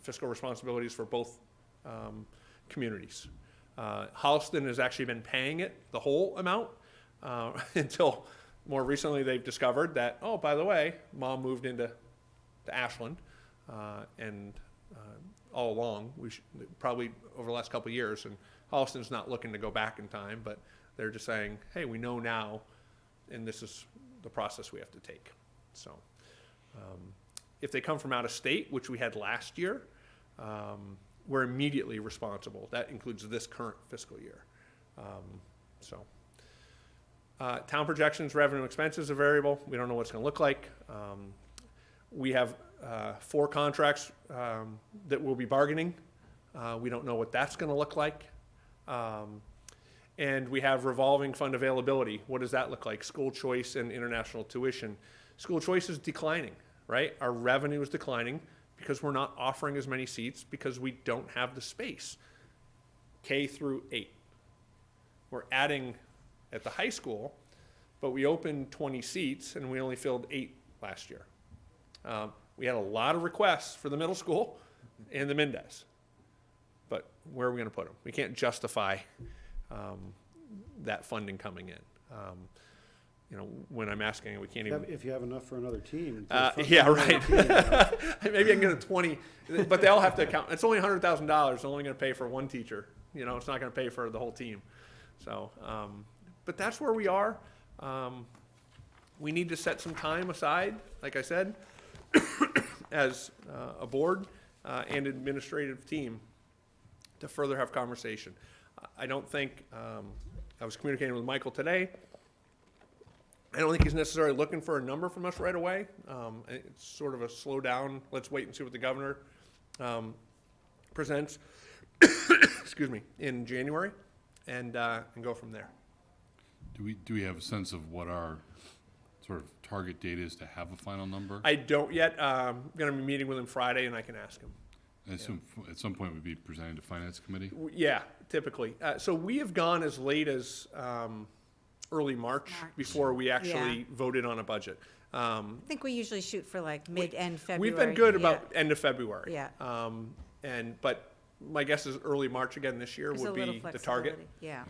fiscal responsibilities for both communities. Holliston has actually been paying it, the whole amount, until more recently they've discovered that, oh, by the way, mom moved into Ashland, and all along, probably over the last couple of years, and Holliston's not looking to go back in time, but they're just saying, hey, we know now, and this is the process we have to take. So if they come from out of state, which we had last year, we're immediately responsible. That includes this current fiscal year. Town projections, revenue, expenses are variable. We don't know what it's going to look like. We have 4 contracts that we'll be bargaining. We don't know what that's going to look like. And we have revolving fund availability. What does that look like? School choice and international tuition. School choice is declining, right? Our revenue is declining because we're not offering as many seats because we don't have the space. K through 8. We're adding at the high school, but we opened 20 seats and we only filled 8 last year. We had a lot of requests for the middle school and the Mendez, but where are we going to put them? We can't justify that funding coming in. When I'm asking, we can't even. If you have enough for another team. Yeah, right. Maybe I can get a 20, but they all have to account. It's only $100,000. It's only going to pay for one teacher. It's not going to pay for the whole team. So, but that's where we are. We need to set some time aside, like I said, as a board and administrative team to further have conversation. I don't think, I was communicating with Michael today. I don't think he's necessarily looking for a number from us right away. It's sort of a slow down. Let's wait and see what the governor presents, excuse me, in January, and go from there. Do we have a sense of what our sort of target date is to have a final number? I don't yet. I'm going to be meeting with him Friday, and I can ask him. I assume at some point we'd be presenting to Finance Committee? Yeah, typically. So we have gone as late as early March before we actually voted on a budget. I think we usually shoot for like mid-end February. We've been good about end of February. Yeah. But my guess is early March again this year would be the target. Yeah.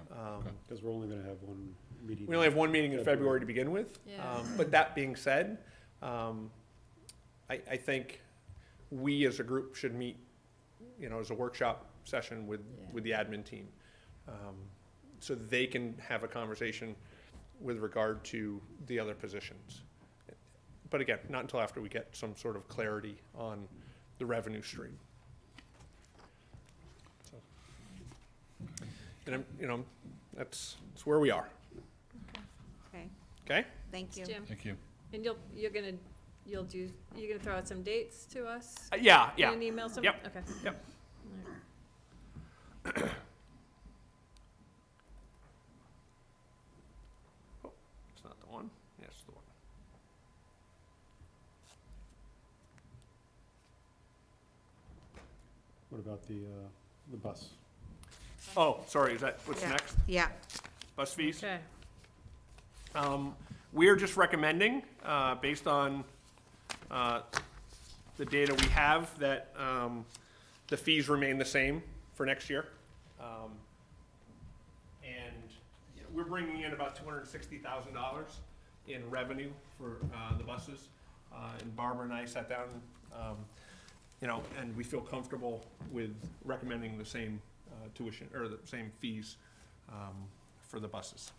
Because we're only going to have one meeting. We only have one meeting in February to begin with. Yeah. But that being said, I think we as a group should meet, as a workshop session with the admin team. so they can have a conversation with regard to the other positions. But again, not until after we get some sort of clarity on the revenue stream. So, and that's where we are. Okay, Okay? thank you. Jim, Thank you. and you're gonna throw out some dates to us? Yeah. In an email, some? Yep. Okay. Yep. Oh, it's not the one. Yes, the one. What about the bus? Oh, sorry, is that what's Yeah. next? Yeah, Bus fees? Okay. We are just recommending, based on the data we have, that the fees remain the same for next year. And we're bringing in about $260,000 in revenue for the buses. And Barbara and I sat down, and we feel comfortable with recommending the same tuition, or the same fees for the buses.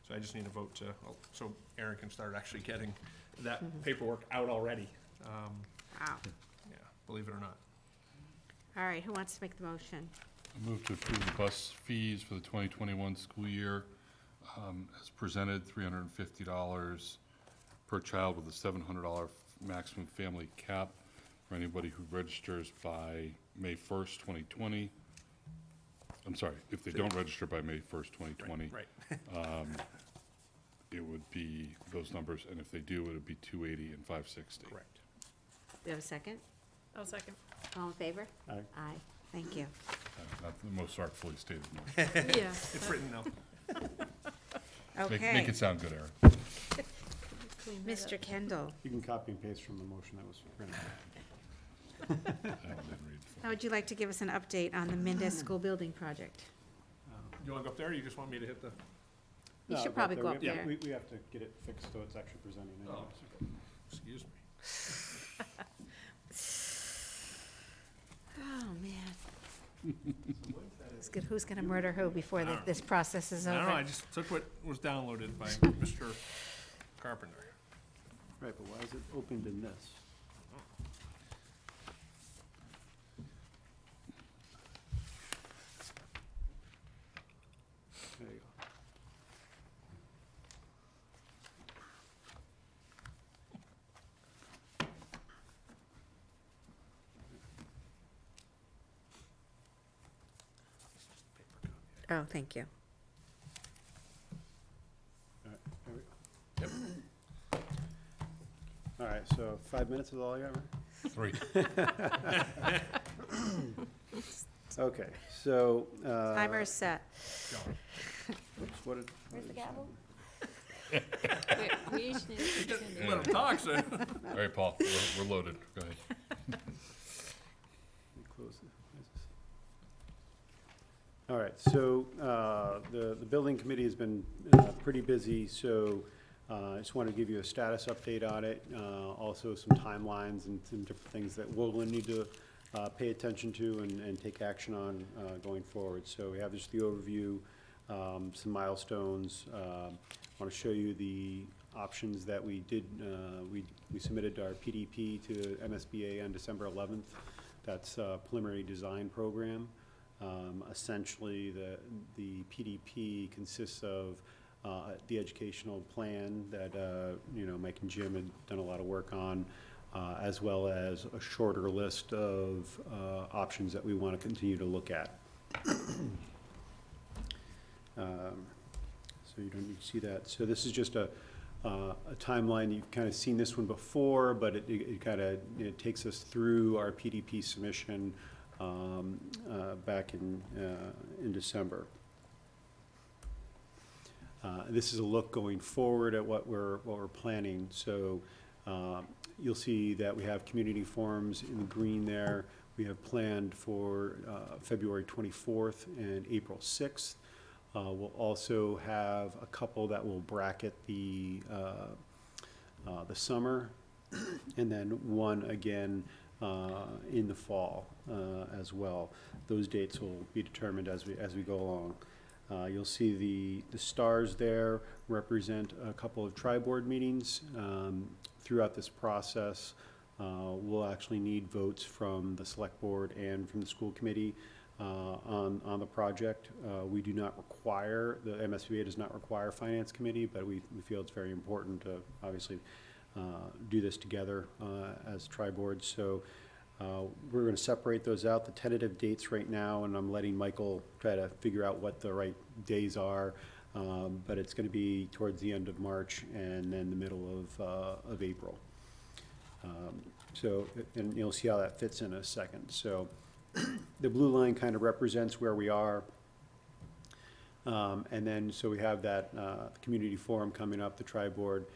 So I just need a vote so Aaron can start actually getting that paperwork out already. wow. Yeah, believe it or not. All right, who wants to make the motion? I move to approve the bus fees for the 2021 school year as presented, $350 per child with a $700 maximum family cap for anybody who registers by May 1st, 2020. I'm sorry, if they don't register by May 1st, 2020. Right. It would be those numbers, and if they do, it would be 280 and 560. Correct. Do you have a second? I'll second. All in favor? Aye. Aye, thank you. Not the most artfully stated motion. Yeah. It's written now. Make Okay, it sound good, Aaron. Clean that Mr. up. Kendall, You can copy and paste from the motion that was printed. I didn't read. how would you like to give us an update on the Mendez School Building Project? You want to go up there, or you just want me to hit the? You No, should probably go up we- there. We have to get it fixed so it's actually presenting anyways. Excuse me. Oh, man. Who's gonna murder who before this process is I over? don't know, I just took what was downloaded by Mr. Carpenter. Right, but why is it opened in this? There you go. Oh, thank you. All right, there we go. All right, so 5 minutes is all I got, right? 3. Okay, so. Timer is set. What did? Where's the gavel? We each need to continue. Let him talk, sir. All right, Paul, we're loaded. Go ahead. Let me close the- All right, so the building committee has been pretty busy, so I just want to give you a status update on it. Also some timelines and some different things that we'll need to pay attention to and take action on going forward. So we have just the overview, some milestones. I want to show you the options that we did. We submitted our PDP to MSBA on December 11th. That's a preliminary design program. Essentially, the PDP consists of the educational plan that Mike and Jim had done a lot of work on, as well as a shorter list of options that we want to continue to look at. So you don't need to see that. So this is just a timeline. You've kind of seen this one before, but it kind of takes us through our PDP submission back in December. This is a look going forward at what we're planning. So you'll see that we have community forums in the green there. We have planned for February 24th and April 6th. We'll also have a couple that will bracket the summer, and then one again in the fall as well. Those dates will be determined as we go along. You'll see the stars there represent a couple of tri-board meetings. Throughout this process, we'll actually need votes from the select board and from the school committee on the project. We do not require, the MSBA does not require finance committee, but we feel it's very important to obviously do this together as tri-boards. So we're going to separate those out. The tentative dates right now, and I'm letting Michael try to figure out what the right days are, but it's going to be towards the end of March and then the middle of April. And you'll see how that fits in a second. So the blue line kind of represents where we are. And then, so we have that community forum coming up, the tri-board.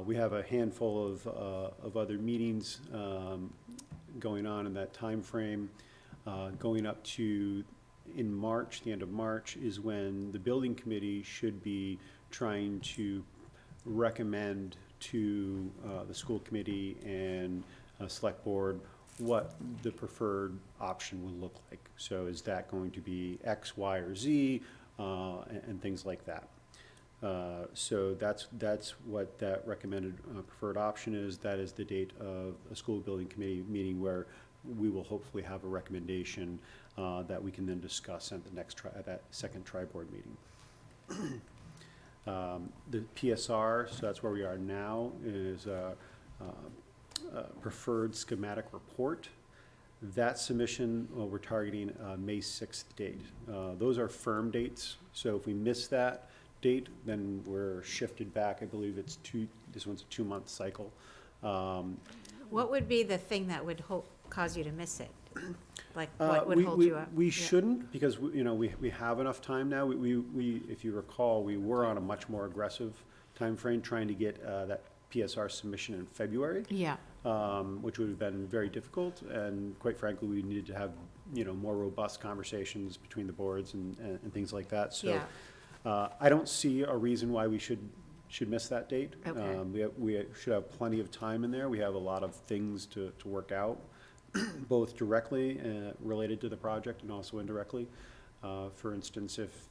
We have a handful of other meetings going on in that time frame. Going up to, in March, the end of March, is when the building committee should be trying to recommend to the school committee and select board what the preferred option would look like. So is that going to be X, Y, or Z, and things like that. So that's what that recommended preferred option is. That is the date of a school building committee meeting where we will hopefully have a recommendation that we can then discuss at the next that second tri-board meeting. The PSR, so that's where we are now, is preferred schematic report. That submission, we're targeting May 6th date. Those are firm dates, so if we miss that date, then we're shifted back. I believe it's this one's a 2-month cycle. What would be the thing that would cause you to miss it? Like, what would hold you up? We shouldn't, because we have enough time now. We, if you recall, we were on a much more aggressive time frame trying to get that PSR submission in February. Yeah. Which would have been very difficult, and quite frankly, we needed to have, more robust conversations between the boards and things like that. So, I don't see a reason why we should miss that date. Okay. We should have plenty of time in there. We have a lot of things to work out, both directly related to the project and also indirectly. For instance, if,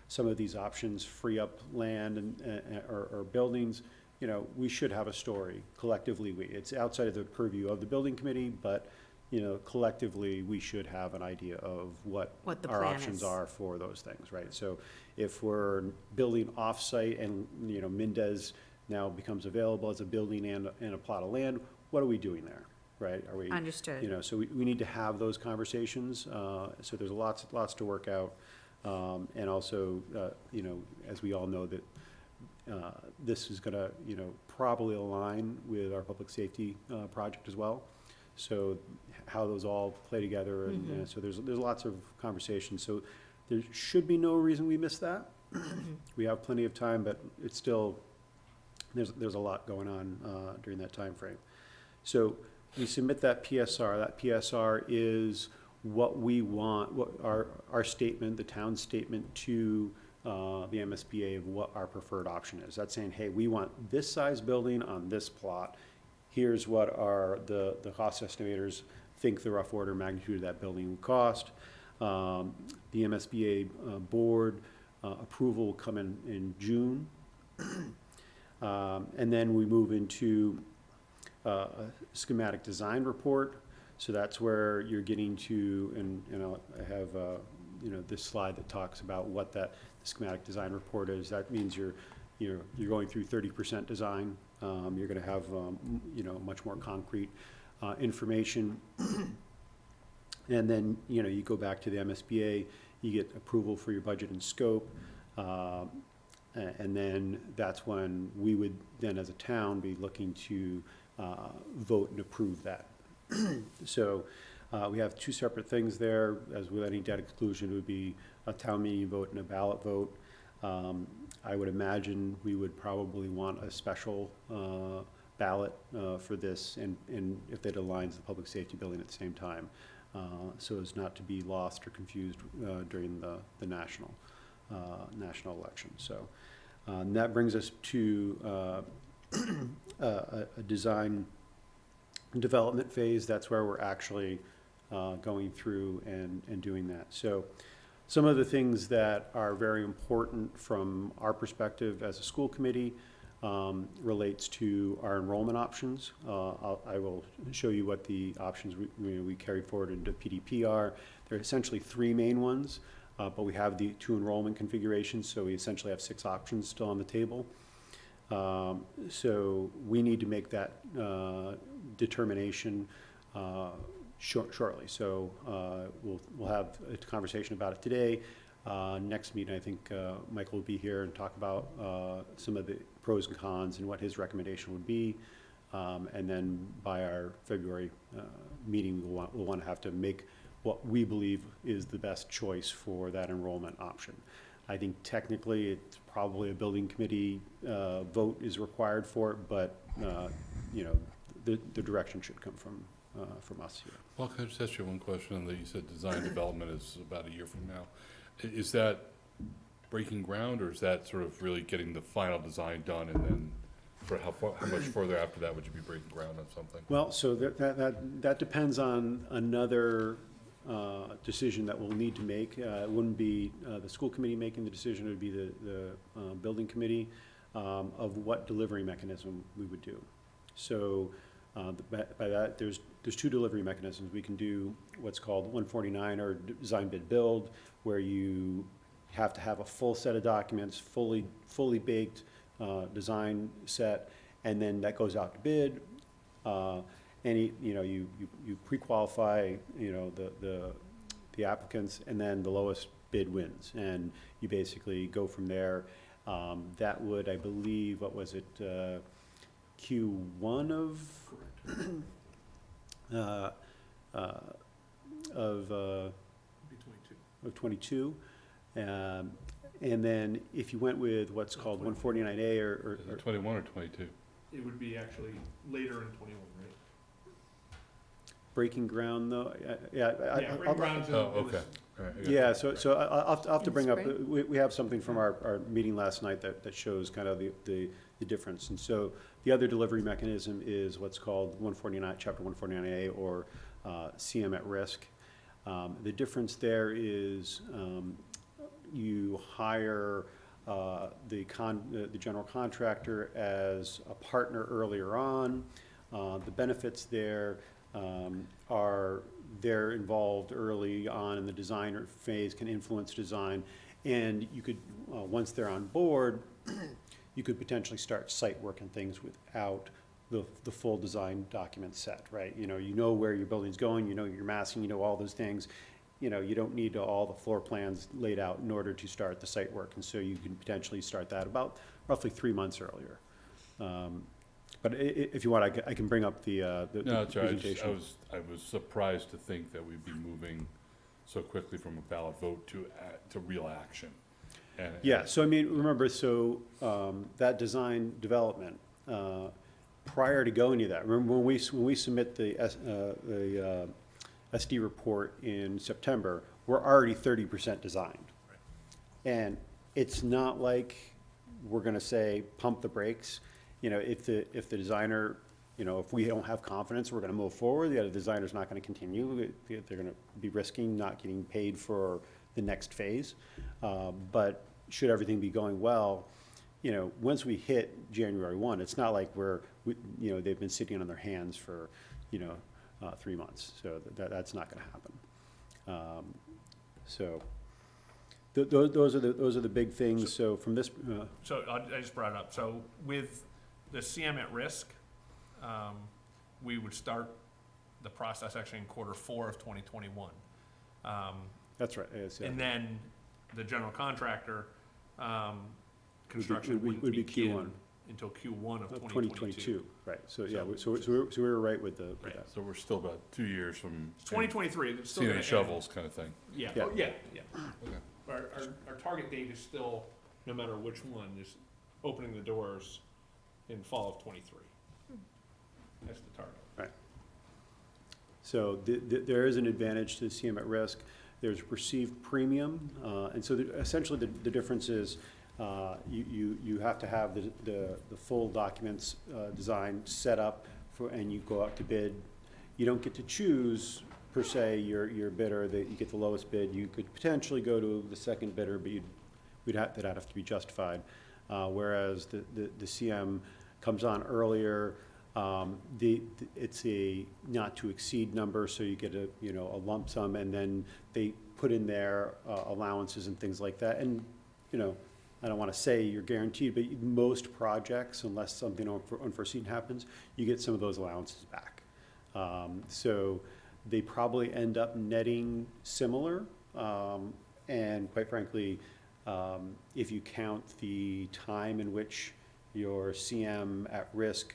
some of these options free up land or buildings, we should have a story collectively. It's outside of the purview of the building committee, but, collectively, we should have an idea of what the our plan options is. are for those things, right? So if we're building off-site and, Mendez now becomes available as a building and a plot of land, what are we doing there, right? Are we? Understood. So we need to have those conversations. So there's lots to work out. And also, as we all know, that this is gonna, probably align with our public safety project as well. So how those all play together, and so there's lots of conversations. So there should be no reason we miss that. We have plenty of time, but it's still, there's a lot going on during that time frame. So we submit that PSR. That PSR is what we want, what our statement, the town's statement to the MSBA of what our preferred option is. That's saying, hey, we want this size building on this plot. Here's what the cost estimators think the rough order magnitude of that building would cost. The MSBA board approval will come in June. And then we move into a schematic design report. So that's where you're getting to, and I have this slide that talks about what the schematic design report is. That means you're going through 30% design. You're going to have much more concrete information. And then you go back to the MSBA, you get approval for your budget and scope, and then that's when we would then as a town be looking to vote and approve that. So we have two separate things there. As with any debt exclusion, it would be a town meeting vote and a ballot vote. I would imagine we would probably want a special ballot for this, and if it aligns the public safety building at the same time, so as not to be lost or confused during the national election. So and that brings us to a design development phase. That's where we're actually going through and doing that. So Some of the things that are very important from our perspective as a school committee relates to our enrollment options. I will show you what the options we carried forward into PDP are. There are essentially three main ones, but we have the two enrollment configurations, so we essentially have 6 options still on the table. So we need to make that determination shortly. So we'll have a conversation about it today. Next meeting, I think Michael will be here and talk about some of the pros and cons and what his recommendation would be. And then by our February meeting, we'll want to have to make what we believe is the best choice for that enrollment option. I think technically it's probably a building committee vote is required for it, but you know, the direction should come from us here. Well, can I just ask you one question? You said design development is about a year from now. Is that breaking ground, or is that sort of really getting the final design done, and then for how much further after that would you be breaking ground on something? Well, so that depends on another decision that we'll need to make. It wouldn't be the school committee making the decision, it would be the building committee of what delivery mechanism we would do. So by that, there's 2 delivery mechanisms. We can do what's called 149 or design bid build, where you have to have a full set of documents, fully baked design set, and then that goes out to bid. You pre-qualify, the applicants, and then the lowest bid wins, and you basically go from there. That would, I believe, what was it, Q1 of? Of 22. And then if you went with what's called 149A or 21 or 22? It would be actually later in 21, right? breaking ground though, Breaking ground's in Oh, in okay. this- All right, I got it. yeah, so I'll have to In bring up, spring? we have something from our meeting last night that shows kind of the difference. And so the other delivery mechanism is what's called 149, Chapter 149A, or CM at risk. The difference there is you hire the general contractor as a partner earlier on. The benefits there are they're involved early on in the design phase, can influence design, and you could, once they're on board, you could potentially start site work and things without the full design document set, right? You know where your building's going, you know your massing, you know all those things. You don't need all the floor plans laid out in order to start the site work, and so you can potentially start that about roughly 3 months earlier. But if you want, I can bring up the No, that's all right. presentation. I was surprised to think that we'd be moving so quickly from a ballot vote to real action. And- Yeah, so I mean, remember, so that design development, prior to going to that, remember when we submit the SD report in September, we're already 30% designed. And it's not like we're gonna say, pump the brakes. If the designer, if we don't have confidence, we're gonna move forward, the other designer's not gonna continue, they're gonna be risking not getting paid for the next phase. But should everything be going well, once we hit January 1, it's not like they've been sitting on their hands for, 3 months, so that's not gonna happen. So, those are the big things, so from this, So I just brought it up. So with the CM at risk, we would start the process actually in Q4 of 2021. that's right, yes, yeah. And then the general contractor, construction would wouldn't be begin Q1. until Q1 of 2022, right, so, yeah, So- so we were right with with Right. that. So we're still about 2 years from. 2023, it's still Seeing gonna the end. shovels kind of thing. Yeah, Yeah. oh, yeah. Okay. Our target date is still, no matter which one, is opening the doors in fall of '23. That's the target. So there is an advantage to CM at risk. There's perceived premium, and so essentially the difference is you have to have the full documents design set up and you go out to bid. You don't get to choose per se, your bidder, that you get the lowest bid, you could potentially go to the second bidder, but that'd have to be justified. Whereas the CM comes on earlier, it's a not to exceed number, so you get a lump sum, and then they put in their allowances and things like that. And, I don't want to say you're guaranteed, but most projects, unless something unforeseen happens, you get some of those allowances back. So they probably end up netting similar, and quite frankly, if you count the time in which your CM at risk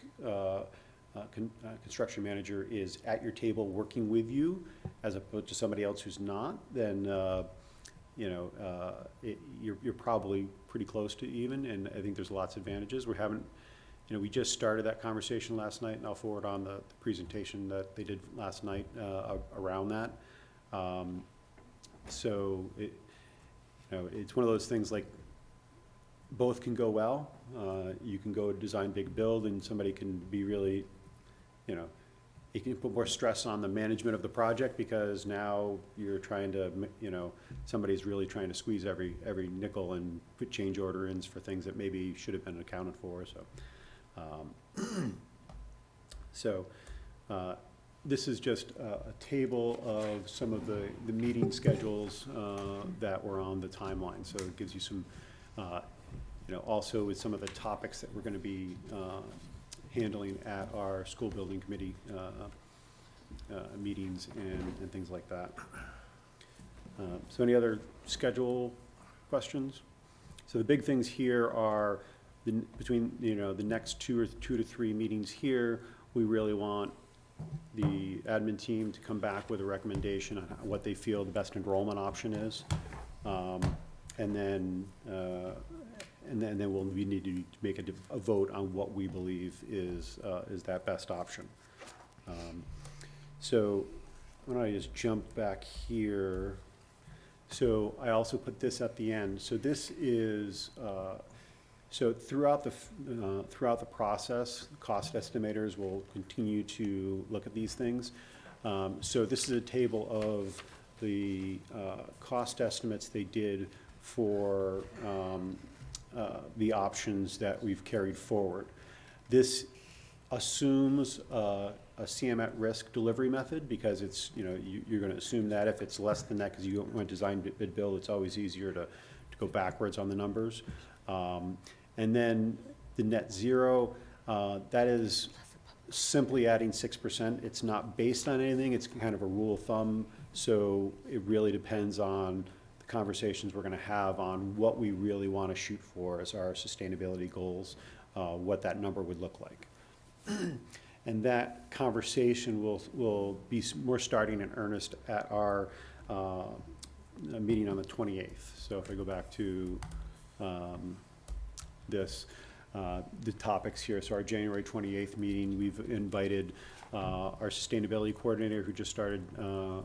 construction manager is at your table working with you, as opposed to somebody else who's not, then you're probably pretty close to even, and I think there's lots of advantages. We just started that conversation last night, and I'll forward on the presentation that they did last night around that. So it's one of those things, like, both can go well. You can go design, big, build, and somebody can be really, you can put more stress on the management of the project, because now you're trying to, somebody's really trying to squeeze every nickel and put change order ins for things that maybe should have been accounted for. So, this is just a table of some of the meeting schedules that were on the timeline. So it gives you some, also with some of the topics that we're going to be handling at our school building committee meetings and things like that. So any other schedule questions? So the big things here are between the next two to three meetings here, we really want the admin team to come back with a recommendation on what they feel the best enrollment option is, and then we need to make a vote on what we believe is that best option. So why don't I just jump back here? So I also put this at the end. So this is so throughout the process, cost estimators will continue to look at these things. So this is a table of the cost estimates they did for the options that we've carried forward. This assumes a CM at risk delivery method, because it's, you're going to assume that if it's less than that, because you went design, bid, build, it's always easier to go backwards on the numbers. And then the net zero, that is simply adding 6%. It's not based on anything. It's kind of a rule of thumb. So it really depends on the conversations we're going to have on what we really want to shoot for as our sustainability goals, what that number would look like. And that conversation will be more starting in earnest at our meeting on the 28th. So if I go back to the topics here, so our January 28th meeting, we've invited our sustainability coordinator, who just started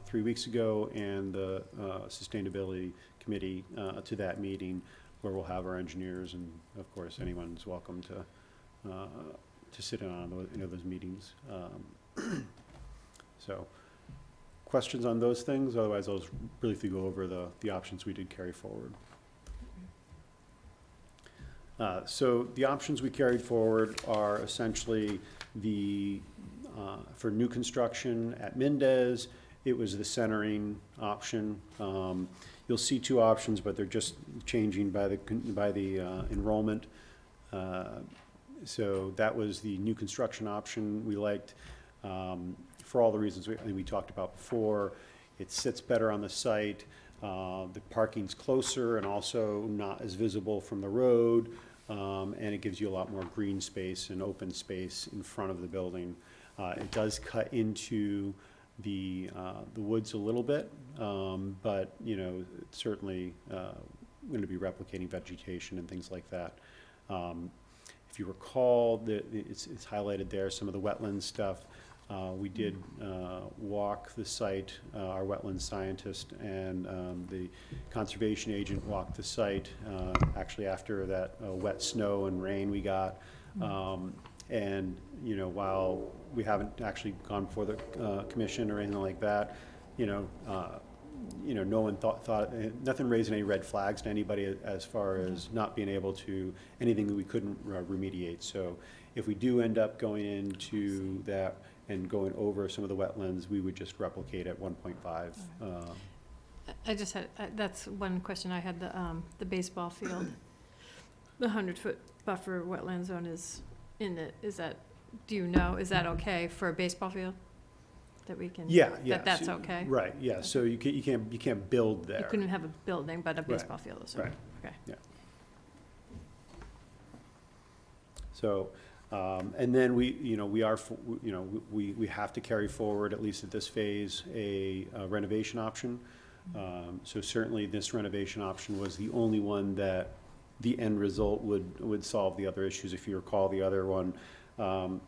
3 weeks ago, and the sustainability committee to that meeting, where we'll have our engineers, and of course anyone's welcome to sit in on those meetings. So questions on those things? Otherwise, I'll briefly go over the options we did carry forward. So the options we carried forward are essentially for new construction at Mendez, it was the centering option. You'll see two options, but they're just changing by the enrollment. So that was the new construction option we liked, for all the reasons we talked about before. It sits better on the site. The parking's closer and also not as visible from the road, and it gives you a lot more green space and open space in front of the building. It does cut into the woods a little bit, but it's certainly going to be replicating vegetation and things like that. If you recall, it's highlighted there, some of the wetland stuff. We did walk the site, our wetland scientist and the conservation agent walked the site actually after that wet snow and rain we got. And while we haven't actually gone before the commission or anything like that, no one thought, nothing raised any red flags to anybody as far as not being able to, anything that we couldn't remediate. So if we do end up going into that and going over some of the wetlands, we would just replicate at 1.5. I just had, that's one question I had, the baseball field. The 100-foot buffer wetland zone is in it, is that, do you know, is that okay for a baseball field? That we can? Yeah. That's So- okay? Right, yeah, so you can't build there. You couldn't have a building, but a baseball field is, Right. okay. So, and then we have to carry forward, at least at this phase, a renovation option. So certainly this renovation option was the only one that the end result would solve the other issues. If you recall, the other one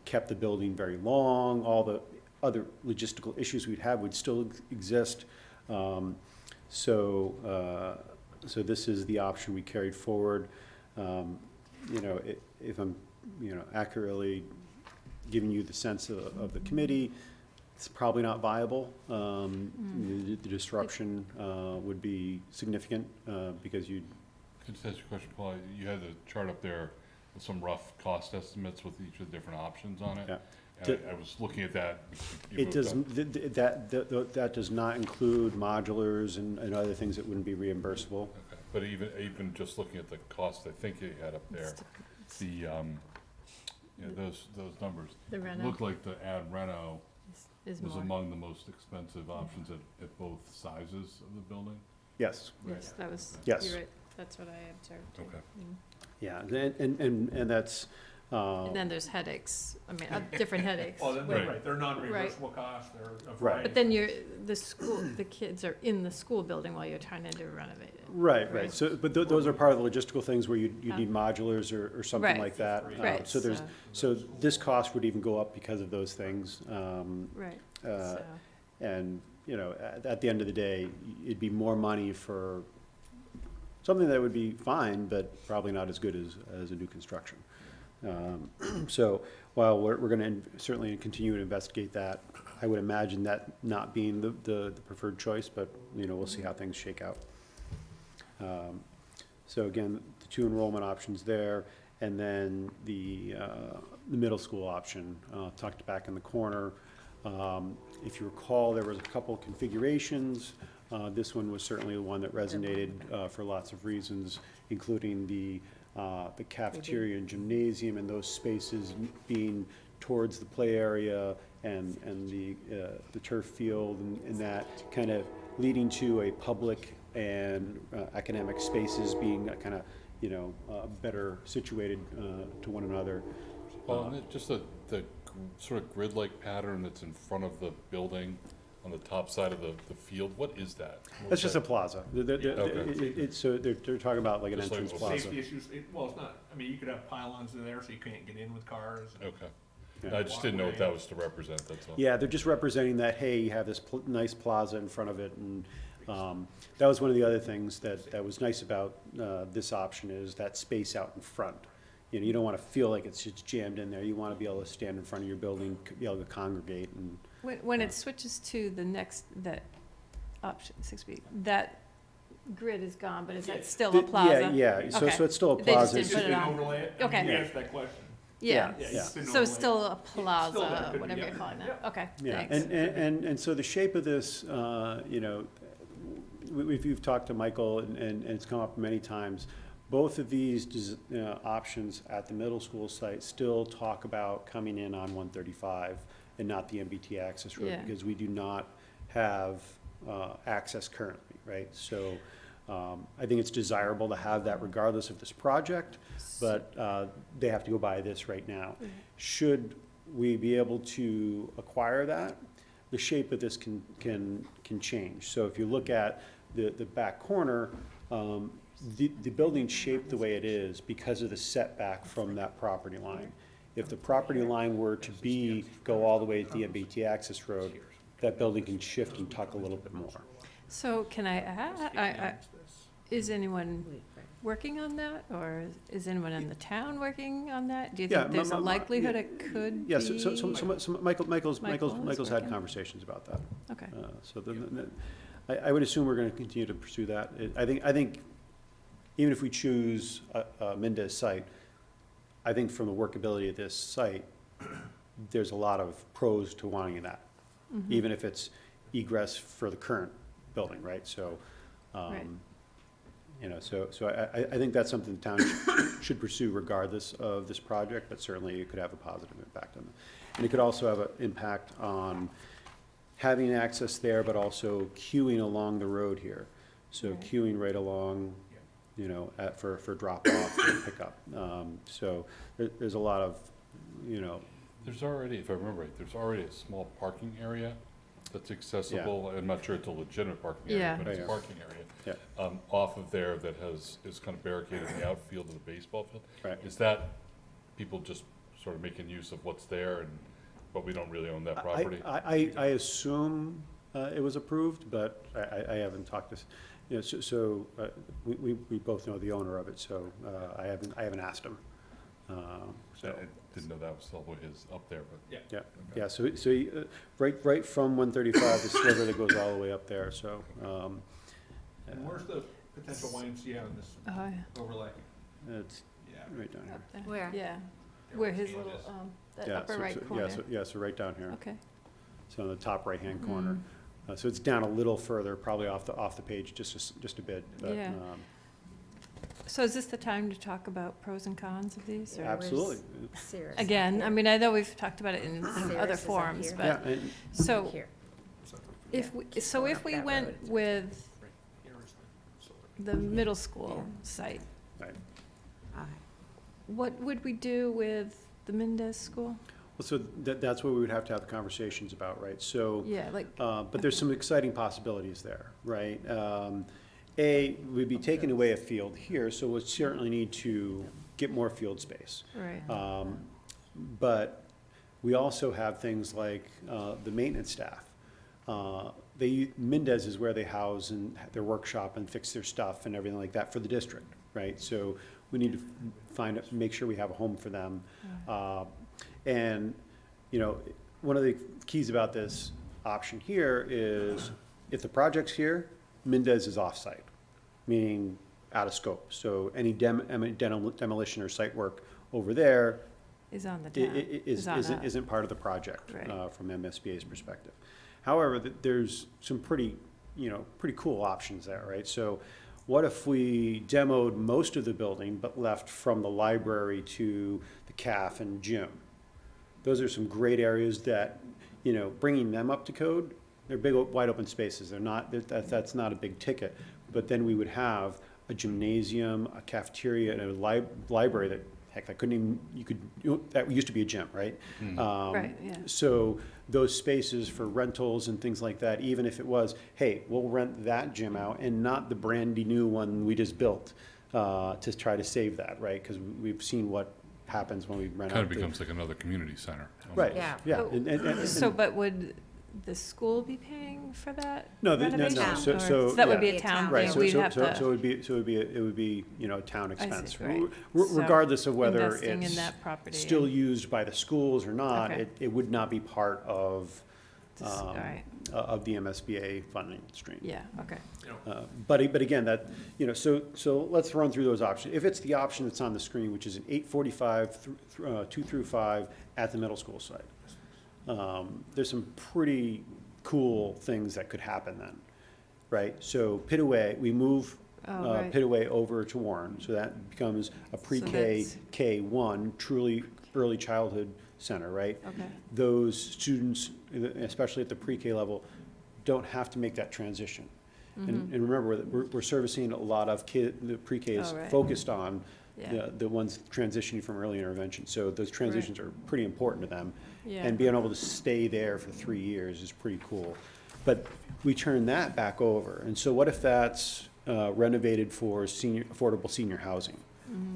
kept the building very long, all the other logistical issues we'd have would still exist. So this is the option we carried forward. If I'm, accurately giving you the sense of the committee, it's probably not viable. The disruption would be significant because you'd. Can I just ask you a question, Paul? You had the chart up there with some rough cost estimates with each of the different options on it. Yeah. And I was looking at that. It doesn't, that does not include modulars and other things that wouldn't be reimbursable. Okay. But even just looking at the cost, I think you had up there, those numbers. The reno Looked like the ad reno is was more. among the most expensive options at both sizes of the building. Yes, Yes, that was, Yes. you're right, that's what I observed too. Okay. yeah, and that's, And then there's headaches, I mean, different headaches. Well, then, Right. right, they're non-reimbursable costs, they're a Right. variety. But then the kids are in the school building while you're trying to renovate it. right, Right. so, but those are part of the logistical things where you Oh. need modulars or something Right. like that. Right, So this cost would even go up because of those things. Right, uh, so, And, at the end of the day, it'd be more money for something that would be fine, but probably not as good as a new construction. So while we're gonna certainly continue to investigate that, I would imagine that not being the preferred choice, but, we'll see how things shake out. So again, the two enrollment options there, and then the middle school option, tucked back in the corner. If you recall, there was a couple configurations. This one was certainly the one that resonated for lots of reasons, including the cafeteria and gymnasium and those spaces being towards the play area and the turf field and that kind of leading to a public and academic spaces being kind of better situated to one another. Well, and just the sort of grid-like pattern that's in front of the building on the top side of the field, what is that? That's just a plaza. Okay. So they're talking about like an Just like entrance a plaza. Safety issues, well, it's not, I mean, you could have pylons in there so you can't get in with cars. and- Okay. Yeah. I just didn't know what that was to represent, that's all. Yeah, they're just representing that, hey, you have this nice plaza in front of it, and that was one of the other things that was nice about this option is that space out in front. You don't want to feel like it's just jammed in there. You want to be able to stand in front of your building, be able to congregate and. when it switches to the next, that option, 6B, that grid is gone, but is that still a plaza? Yeah, so Okay. it's still a They just plaza. didn't You put it can on. overlay it. Okay. You asked that question. Yeah, Yeah, Yeah. you can so it's overlay still a it. It's still there, plaza, could be, whatever yeah. you're calling it, Yeah. okay, Yeah, thanks. and so the shape of this, we've talked to Michael and it's come up many times. Both of these options at the middle school site still talk about coming in on 135 and not the MBT access road Yeah. because we do not have access currently, right? So I think it's desirable to have that regardless of this project, but they have to go by this right now. Should we be able to acquire that, the shape of this can change. So if you look at the back corner, the building's shaped the way it is because of the setback from that property line. If the property line were to go all the way to the MBT access road, that building can shift and tuck a little bit more. So can I add, is anyone working on that, or is anyone in the town working on that? Do you Yeah, think there's a yeah, likelihood it could be? Yes, so Michael's is had working. conversations about that. Okay, So I would assume we're gonna continue to pursue that. I think even if we choose a Mendez site, I think from the workability of this site, there's a lot of pros to wanting that, Mm-hmm. even if it's egress for the current building, right? So, Right. so I think that's something the town should pursue regardless of this project, but certainly it could have a positive impact on it. And it could also have an impact on having access there, but also queuing along the road here. So Right. queuing right along, for drop-off and pickup. So there's a lot of, There's already, if I remember right, there's already a small parking area that's accessible. I'm not sure it's a legitimate parking area, Yeah. but it's a Yeah. parking area. Off of there that is kind of barricaded in the outfield of the baseball field. Right. Is that people just sort of making use of what's there but we don't really own that property? I assume it was approved, but I haven't talked this, we both know the owner of it, so I haven't asked him. I didn't know that was all the way up there, but. Yeah, so right from 135, the sliver that goes all the way up there, so. And where's the potential YMCA on this oh, yeah, overlay? It's Yeah. right down here. up there. Where? Yeah, where his little, that Yeah, upper so- right so- corner. so right down here. Okay. So on the top right-hand corner. Mm. So it's down a little further, probably off the page, just a bit. But, Yeah. So is this the time to talk about pros and cons of these? or- Absolutely. Sarah's Again, I mean, I know we've talked about it in Sarah's other is up forums, here. Yeah, but, and so Here. if, going up we that went road. with the middle school site, what would we do with the Mendez school? well, so that's what we would have to have conversations about, right? So. Yeah, like, But there's some exciting possibilities there, right? We'd be taking away a field here, so we'd certainly need to get more field space. right, But we also have things like the maintenance staff. Mendez is where they house and their workshop and fix their stuff and everything like that for the district, right? So we need to make sure we have a home for them. And, one of the keys about this option here is if the project's here, Mendez is off-site, meaning out of scope. So any demolition or site work over there is on the town. isn't part of the project Right. from MSBA's perspective. However, there's some pretty cool options there, right? So what if we demoed most of the building but left from the library to the CAF and gym? Those are some great areas that, bringing them up to code, they're big, wide open spaces. They're not, that's not a big ticket. But then we would have a gymnasium, a cafeteria, and a library that, heck, that used to be a gym, right? Right, yeah. So those spaces for rentals and things like that, even if it was, hey, we'll rent that gym out and not the brandy new one we just built, to try to save that, right? Because we've seen what happens when we rent out. Kind of becomes like another community center. Right, Yeah. yeah. But- and- So, but would the school be paying for that No, no, renovation? no. So- Or- so, that would yeah. be a town Right, thing, so, we'd so, have so to it would be, a town expense. right. Regardless of whether investing in it's that property. still used by the schools or not, Okay. it would not be part of, All right, of the MSBA funding stream. yeah, okay. But again, so let's run through those options. If it's the option that's on the screen, which is an 8:45, 2 through 5 at the middle school site, there's some pretty cool things that could happen then, right? So Pitaway, we move Oh, right. Pitaway over to Warren, so that becomes a pre-K, that's- K1, truly early childhood center, right? Okay. Those students, especially at the pre-K level, don't have to make that transition. And remember, we're servicing a lot of the pre-K is Oh, right. focused on Yeah. the ones transitioning from early intervention. So those transitions are pretty important to them. Yeah. And being able to stay there for 3 years is pretty cool. But we turn that back over. And so what if that's renovated for affordable senior housing,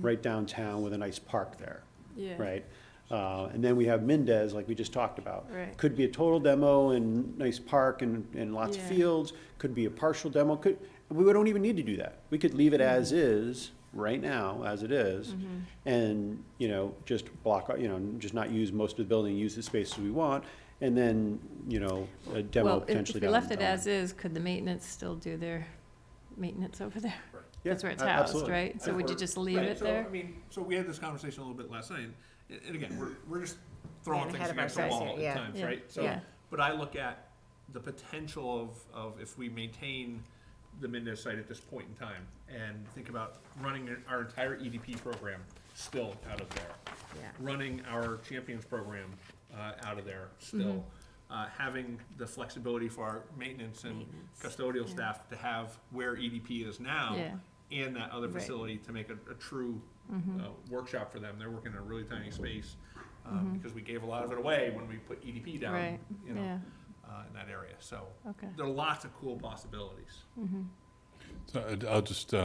right downtown with a nice park there, Yeah. right? And then we have Mendez, like we just talked about. Right. Could be a total demo and nice park and lots of Yeah. fields, could be a partial demo, we don't even need to do that. We could leave it as is right now, as it is, and, you know, just block, you know, just not use most of the building, use the spaces we want, and then, you know, a demo Well, potentially if we down. left it down. as is, could the maintenance still do their maintenance over there? Yeah, That's where it's a- housed, absolutely. right? So would you just leave Right, it so, there? I mean, so we had this conversation a little bit last night, and again, we're just throwing Getting things ahead of against the ourselves wall here, at yeah. times, Yeah. right? So, Yeah. but I look at the potential of if we maintain the Mendez site at this point in time, and think about running our entire EDP program still out of there. Yeah. Running our Champions program, out of there still. Having the flexibility for our maintenance and custodial staff to have where EDP is now Yeah. and that other Right. facility to make a true workshop for them. They're working in a really tiny space, because we gave a lot of it away when we put EDP down, Right, you know, yeah, in that area. So okay. there are lots of cool possibilities. So I'll just sort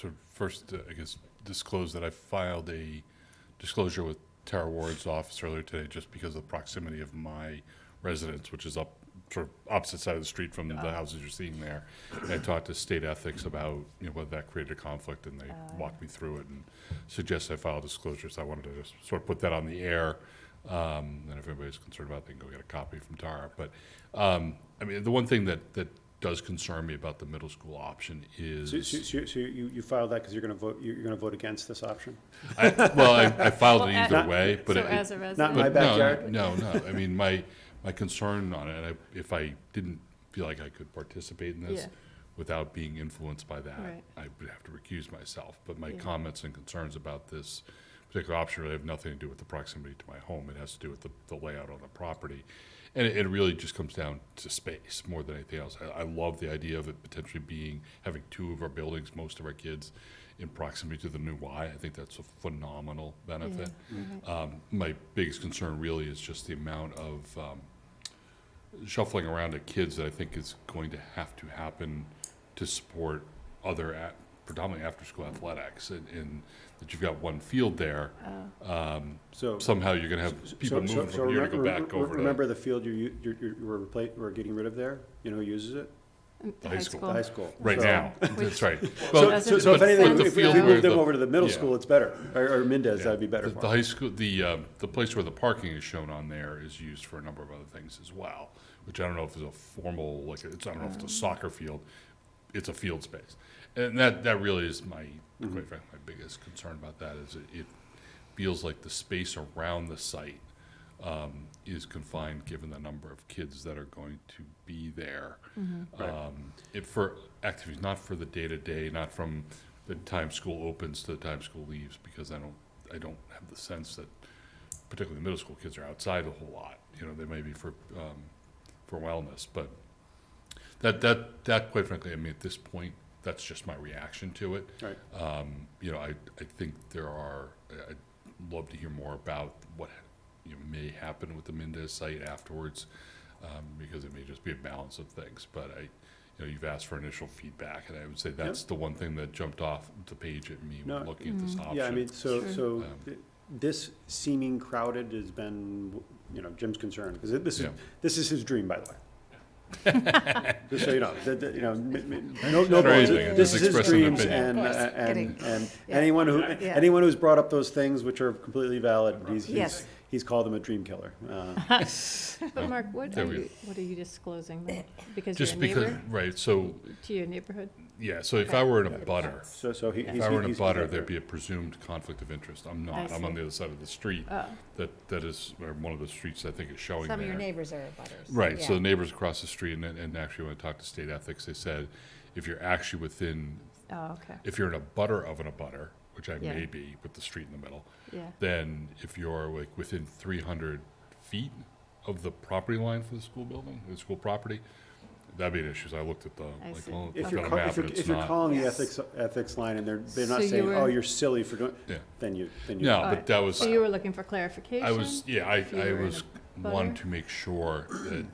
of first, I guess, disclose that I filed a disclosure with Tara Ward's office earlier today just because of the proximity of my residence, which is up sort of opposite side of the street from the houses you're seeing there. And I talked to state ethics about, you know, whether that created a conflict, and they walked me through it and suggested I file a disclosure. So I wanted to just sort of put that on the air. And if anybody's concerned about it, they can go get a copy from Tara. But, I mean, the one thing that does concern me about the middle school option is. So you filed that because you're gonna vote against this option? I filed it either Well, way, but So it, as a Not resident? in my but no, backyard? No, I mean, my concern on it, if I didn't feel like I could participate in this Yeah. without being influenced by that, Right. I would have to recuse myself. But my Yeah. comments and concerns about this particular option really have nothing to do with the proximity to my home. It has to do with the layout on the property. And it really just comes down to space more than anything else. I love the idea of it potentially having two of our buildings, most of our kids in proximity to the new Y. I think that's a phenomenal benefit. My biggest concern really is just the amount of shuffling around of kids that I think is going to have to happen to support other predominantly after-school athletics, and that you've got one field there. So. Somehow you're going to have people moving from here to go back over to Remember the field we're getting rid of there? You know who uses it? the high school. The high school. Right So- now, that's right. So, Well, so if but anything, the if we field where move them the- over to the middle yeah. school, it's better, or Mendez, Yeah. that'd be better The for high them. school, the place where the parking is shown on there is used for a number of other things as well, which I don't know if is a formal, I don't know if it's a soccer field, it's a field space. And that really is quite frankly, my biggest concern about that is it feels like the space around the site is confined, given the number of kids that are going to be there. For activities, not for the day-to-day, not from the time school opens to the time school leaves, because I don't have the sense that particularly the middle school kids are outside a whole lot. You know, they may be for wellness, but that quite frankly, I mean, at this point, that's just my reaction to it. Right. You know, I think I'd love to hear more about what may happen with the Mendez site afterwards, because it may just be a balance of things. But you've asked for initial feedback, and I would say that's the one thing that jumped off the page at me when looking at this option. Yeah, I mean, so Um, this seeming crowded has been, Jim's concern, because this Yeah. is his dream, by the way. Just so you know, no Not bullshit. anything, This just is his expressing an dreams, opinion. and Yeah. anyone who's brought up those things, which are completely valid, Yes. he's called him a dream killer. But Mark, what There are we you disclosing though? Because Just you're a because, neighbor right, so, to your neighborhood? yeah, so if I were in a butter, So he's. if I were in a he's- butter, there'd be a presumed conflict of interest. I'm not, I I'm on see. the other side of the street. Oh, That is, or one of the streets I think is showing Some of your there. neighbors are butters. Right, so Yeah. the neighbors across the street, and actually when I talked to state ethics, they said, if you're actually within, oh, okay, if you're in a butter of an abutter, which I Yeah. may be with the street in the middle, yeah. then if you're like within 300 feet of the property line for the school building, the school property, that'd be an issue. So I looked at I see. well, If it's you're, got a ca- map if you're, and it's if you're not. calling the Yes. ethics line and they're not So you saying, were- oh, you're silly for doing, Yeah. then you. No, All but right. that was, So you were looking for clarification? I was, yeah, if you I were in was a one butter? to make sure that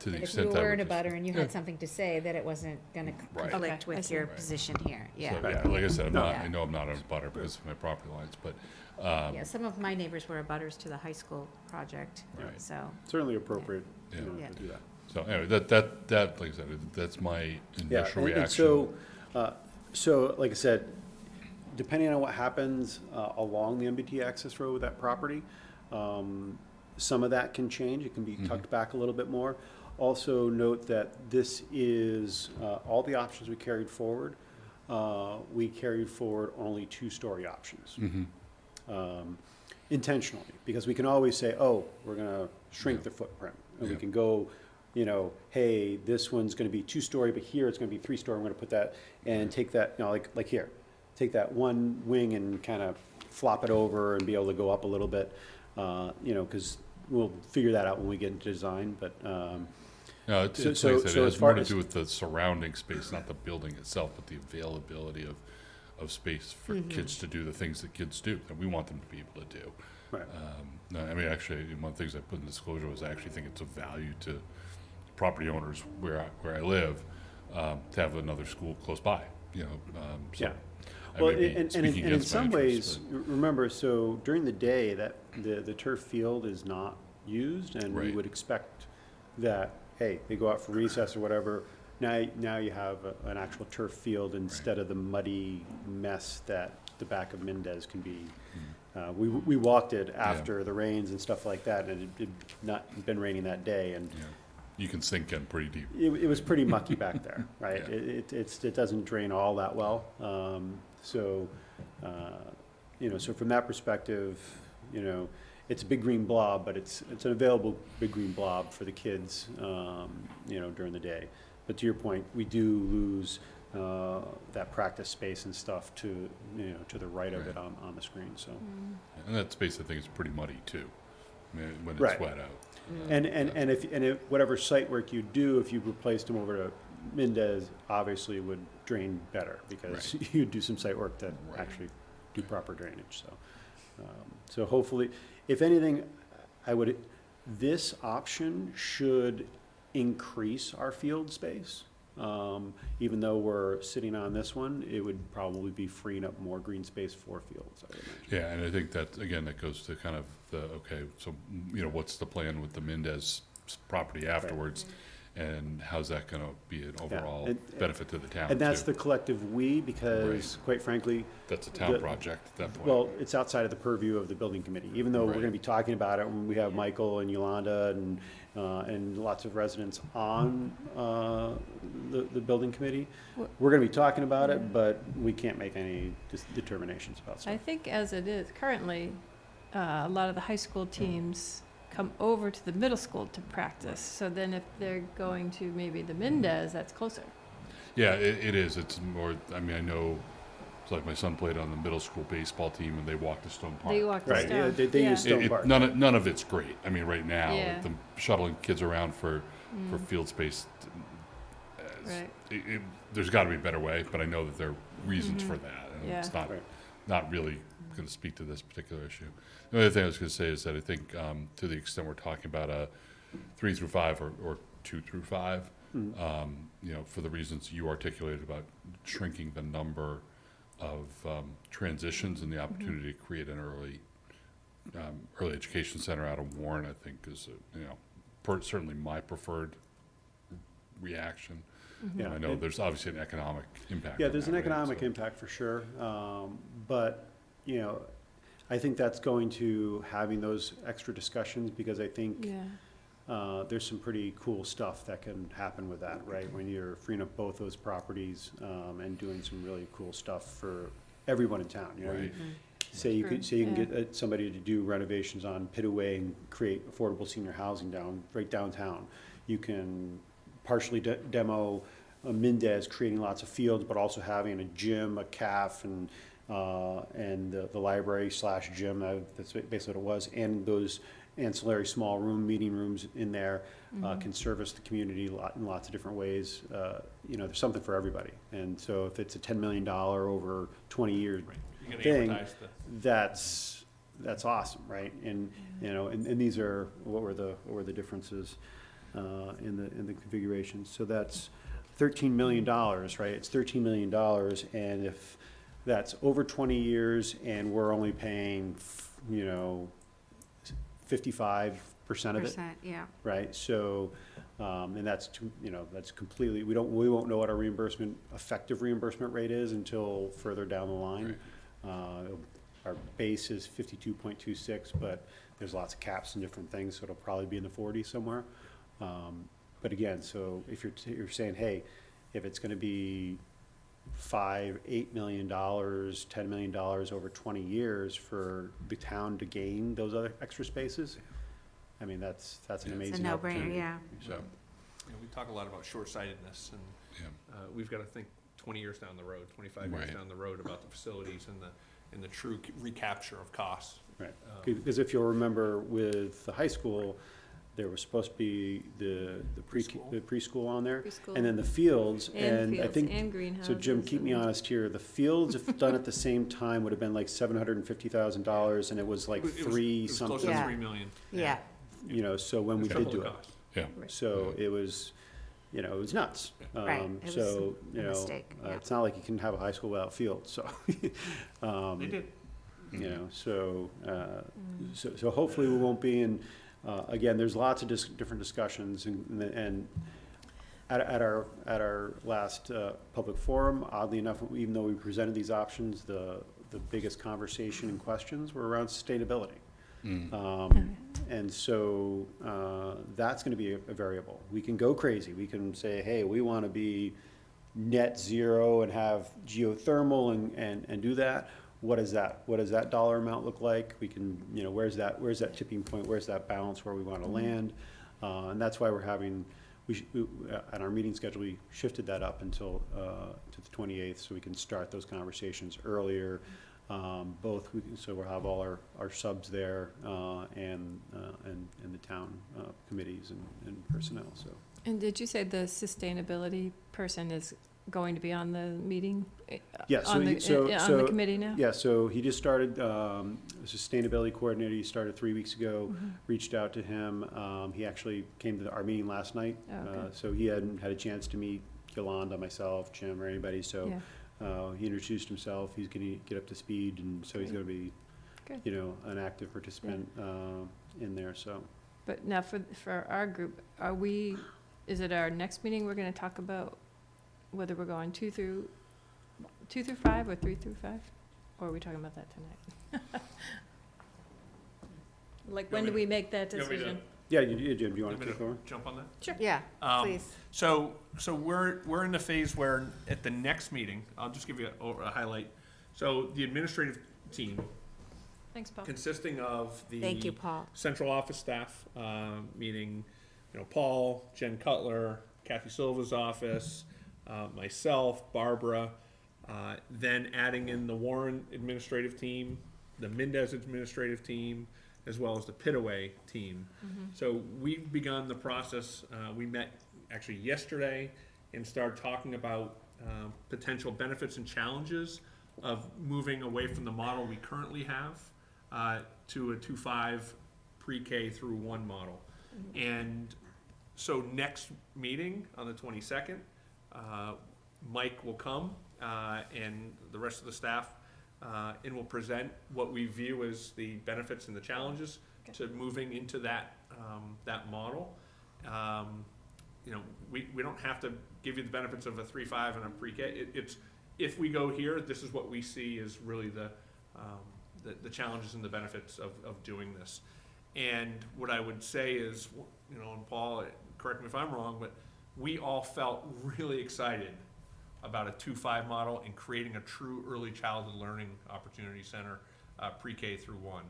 to the If you extent I were would in a just- butter and you Yeah. had something to say, that it wasn't gonna Right. conflict Okay, I with see. your Right. position here, yeah. So, yeah, like I said, No. I know I'm not on a butter because of my property lines, but, Yeah, some of my neighbors were butters to the high school project, Right. so, Certainly appropriate, Yeah. Yeah. to do that. so anyway, that, like I said, that's my Yeah, initial and reaction. so like I said, depending on what happens along the MBT access road with that property, some of that can change. It can be tucked back a little bit more. Also note that this is, all the options we carried forward only two-story options. Intentionally, because we can always say, oh, we're gonna shrink the footprint. And we can go, you know, hey, this one's gonna be two-story, but here it's gonna be three-story. I'm gonna put that and take that, you know, like here. Take that one wing and kind of flop it over and be able to go up a little bit, you know, because we'll figure that out when we get into design, but, No, it's So- like I so- said, so it as has far more to as- do with the surrounding space, not the building itself, but the availability of space for kids to do the things that kids do, that we want them to be able to do. right. No, I mean, actually, one of the things I put in disclosure was I actually think it's of value to property owners where I live, to have another school close by, you know, so. Yeah. I Well, may be and speaking in against my some interests, ways, remember, so during the day, that the turf field is not used, and we Right. would expect that, hey, they go out for recess or whatever, now you have an actual turf field instead of the muddy mess that the back of Mendez can be. We walked it after the rains and stuff like that, and it had not been raining that day, and Yeah. You can sink in pretty deep. it was pretty mucky back there, right? Yeah. It doesn't drain all that well. So, you know, so from that perspective, you know, it's a big green blob, but it's an available big green blob for the kids, you know, during the day. But to your point, we do lose that practice space and stuff to, you know, to the right of it on the screen, so. And that space, I think, is pretty muddy too, I mean, when Right. it's wet out. And if whatever site work you do, if you replaced them over to Mendez, obviously it would drain better, because you'd do some site work to Right. actually do proper drainage, so. So hopefully, if anything, this option should increase our field space. Even though we're sitting on this one, it would probably be freeing up more green space for fields, I would imagine. Yeah, and I think that, again, that goes to kind of okay, so, you know, what's the plan with the Mendez property afterwards? And how's that gonna be an overall and- benefit to the town And that's too? the collective we, because quite frankly, That's a town the- project at that point. well, it's outside of the purview of the building committee, even though we're Right. gonna be talking about it when we have Michael and Yolanda and lots of residents on, the building committee. We're gonna be talking about it, but we can't make any determinations about I stuff. think as it is currently, a lot of the high school teams come over to the middle school to practice. So then if they're going to maybe the Mendez, that's closer. Yeah, it is, it's more, I mean, I know, it's like my son played on the middle school baseball team and they walked to Stone Park. They walk the Right, yeah, stone. they use Stone Park. None of it's great. I mean, right now, Yeah. the shuttling kids around for field space, Right. there's gotta be a better way, but I know that there are reasons for that. And Yeah. it's not, Right. not really gonna speak to this particular issue. The other thing I was gonna say is that I think, to the extent we're talking about a 3 through 5 or 2 through 5, you know, for the reasons you articulated about shrinking the number of transitions and the opportunity to create an early education center out of Warren, I think is, you know, certainly my preferred reaction. Yeah, And I know there's obviously an economic impact. Yeah, on there's that, an right? economic So- impact for sure, but, you know, I think that's going to having those extra discussions, because I think Yeah. there's some pretty cool stuff that can happen with that, right? When you're freeing up both those properties, and doing some really cool stuff for everyone in town, you know? Right. Say you True, can yeah. get somebody to do renovations on Pitaway and create affordable senior housing right downtown. You can partially demo Mendez, creating lots of fields, but also having a gym, a caf, and the library / gym, that's basically what it was, and those ancillary small meeting rooms in there, can service the community in lots of different ways. You know, there's something for everybody. And so if it's a $10 million over 20 years You can thing, amortize that's awesome, right? And, you know, and these are, what were the differences in the configuration? So that's $13 million, right? It's $13 million, and if that's over 20 years and we're only paying, you know, 55% of it, Yeah. right? So, and that's, you know, that's completely, we won't know what our effective reimbursement rate is until further down the line. Our base is 52.26, but there's lots of caps and different things, so it'll probably be in the 40s somewhere. But again, so if you're saying, hey, if it's gonna be $8 million, $10 million over 20 years for the town to gain those other extra spaces, I mean, that's an It's a amazing It's a opportunity. no-brainer, yeah. So, We talk a lot about short-sightedness, and yeah. we've got to think 20 years down the road, 25 years Right. down the road about the facilities and the true recapture of costs. Right, because if you'll remember with the high school, there was supposed to be the preschool on there, and then the fields, and I think, And greenhouses. so Jim, keep me honest here, the fields, if done at the same time, would have been like $750,000, and it was like It was three close something, to Yeah. 3 million. Yeah. you know, so when we did Triple do the it. cost. Yeah. So it was, you know, it was nuts. Right, it was So, you a know, mistake, yeah. it's not like you can have a high school without fields, so. They did. You know, so, so hopefully we won't be in, again, there's lots of different discussions, and at our last public forum, oddly enough, even though we presented these options, the biggest conversation and questions were around sustainability. And so that's gonna be a variable. We can go crazy. We can say, hey, we wanna be net zero and have geothermal and do that. What is that? What does that dollar amount look like? We can, you know, where's that tipping point? Where's that balance where we wanna land? And that's why we're having, at our meeting schedule, we shifted that up until, to the 28th, so we can start those conversations earlier. So we'll have all our subs there, and the town committees and personnel, so. And did you say the sustainability person is going to be on the meeting? Yeah, so On he- the, so- on so- the committee now? Yeah, so he just started, a sustainability coordinator, he started 3 weeks ago, reached out to him. He actually came to our meeting last night. Oh, okay. So he hadn't had a chance to meet Yolanda, myself, Jim, or anybody, so. Yeah. He introduced himself, he's gonna get up to speed, and so he's gonna be, Good. you know, an active participant, in there, so. But now for our group, is it our next meeting, we're gonna talk about whether we're going 2 through 5 or 3 through 5? Or are we talking about that tonight? Like, when do we make that You want me to- decision? Yeah, Jim, do you wanna Want me take to over? jump on that? Sure. Yeah, Um, please. So we're in the phase where at the next meeting, I'll just give you a highlight. So the administrative team, Thanks, Paul. consisting of the Thank you, Paul. central office staff, meaning, you know, Paul, Jen Cutler, Kathy Silva's office, myself, Barbara, then adding in the Warren administrative team, the Mendez administrative team, as well as the Pitaway team. So we've begun the process, we met actually yesterday and started talking about potential benefits and challenges of moving away from the model we currently have to a 2-5 pre-K through 1 model. And so next meeting on the 22nd, Mike will come and the rest of the staff and will present what we view as the benefits and the challenges to moving into that model. You know, we don't have to give you the benefits of a 3-5 and a pre-K. It's if we go here, this is what we see as really the challenges and the benefits of doing this. And what I would say is, you know, and Paul, correct me if I'm wrong, but we all felt really excited about a 2-5 model and creating a true early childhood learning opportunity center, pre-K through 1.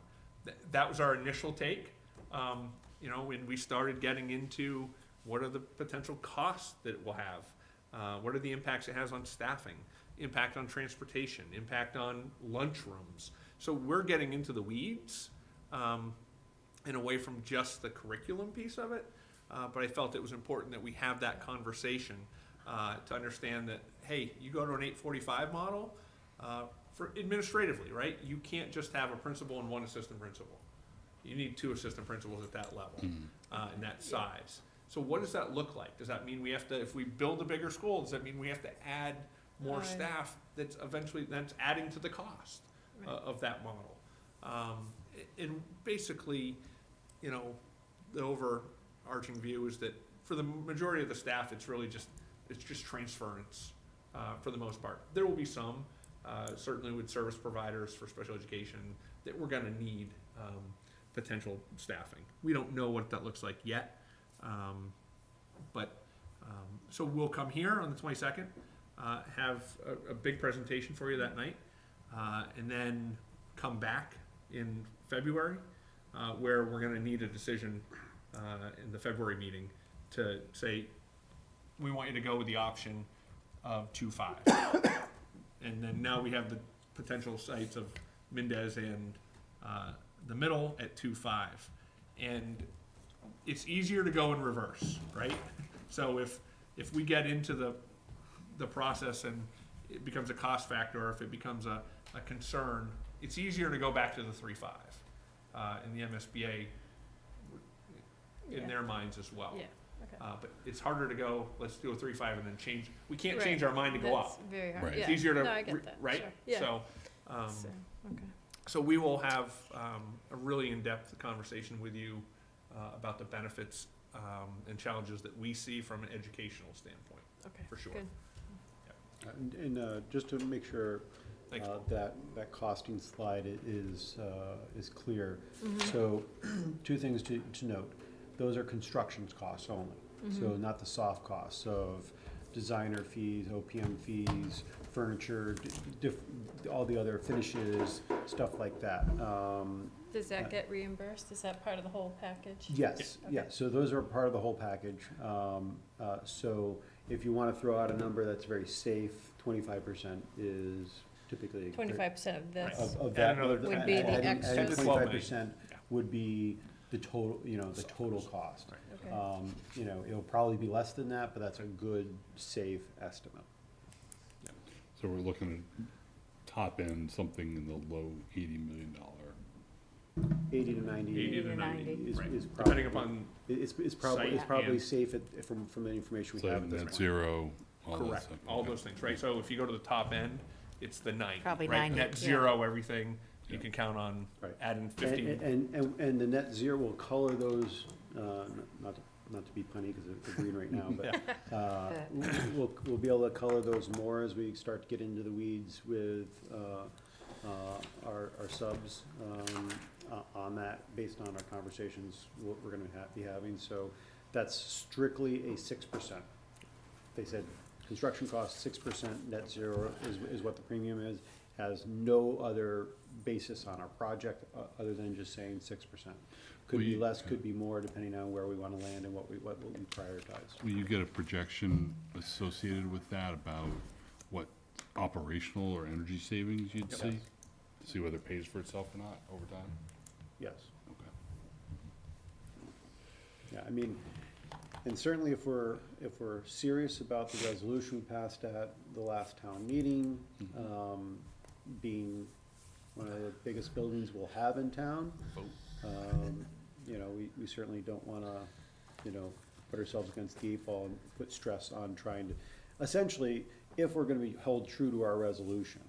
That was our initial take. You know, when we started getting into what are the potential costs that it will have, what are the impacts it has on staffing, impact on transportation, impact on lunchrooms. So we're getting into the weeds and away from just the curriculum piece of it. But I felt it was important that we have that conversation to understand that, hey, you go to an 845 model for administratively, right? You can't just have a principal and 1 assistant principal. You need 2 assistant principals at that level and that size. So what does that look like? Does that mean we have to, if we build a bigger school, does that mean we have to add more staff that's adding to the cost of that model? And basically, you know, the overarching view is that for the majority of the staff, it's just transference for the most part. There will be some certainly with service providers for special education, that we're gonna need, potential staffing. We don't know what that looks like yet, so we'll come here on the 22nd, have a big presentation for you that night, and then come back in February, where we're gonna need a decision in the February meeting to say, we want you to go with the option of 2-5. And then now we have the potential sites of Mendez and the middle at 2-5. And it's easier to go in reverse, right? So if we get into the process and it becomes a cost factor, or if it becomes a concern, it's easier to go back to the 3-5 in the MSBA in their minds as well. Yeah, okay. But it's harder to go, let's do a 3-5 and then change. We can't change our mind to go That's up. very hard. Right. It's Yeah. easier to, No, I get that. right? Sure. Yeah. So, Okay. so we will have a really in-depth conversation with you about the benefits and challenges that we see from an educational standpoint, Okay. for sure. Good. And just to make sure Thanks. that costing slide is clear. Mm-hmm. So, two things to note. Those are construction costs only, so Mm-hmm. not the soft costs of designer fees, OPM fees, furniture, all the other finishes, stuff like that. Does that get reimbursed? Is that part of the whole package? Yes, Okay. yes, so those are part of the whole package. So if you wanna throw out a number that's very safe, 25% is typically. 25% of this. Of that. another Would be the extras. 25% Yeah. would be the total, the total cost. Okay. It'll probably be less than that, but that's a good, safe estimate. So we're looking at top end, something in the low $80 million. 80 to 90. 80 to 90, is right. probably. Depending upon, It's site probably and- safe from the information we So have at this net point. zero, all that correct, stuff. all Okay. those things, right? So if you go to the top end, it's the 90, Probably right? 90, Net yeah. zero, everything, you Yeah. can count on Right. adding 15. And the net zero will color those, not to be punny because they're green right now, but we'll be able to color those more as we start to get into the weeds with our subs on that, based on our conversations we're gonna be having. So that's strictly a 6%. They said construction costs 6%, net zero is what the premium is, has no other basis on our project other than just saying 6%. Could be less, could be more, depending on where we wanna land and what we prioritize. Will you get a projection associated with that about what operational or energy savings you'd Yep. see? See whether it pays for itself or not over time? Yes. Okay. Yeah, I mean, and certainly if we're serious about the resolution we passed at the last town meeting, being one of the biggest buildings we'll have in town, we certainly don't wanna, put ourselves against the 8 ball and put stress on trying to, essentially, if we're gonna hold true to our resolution,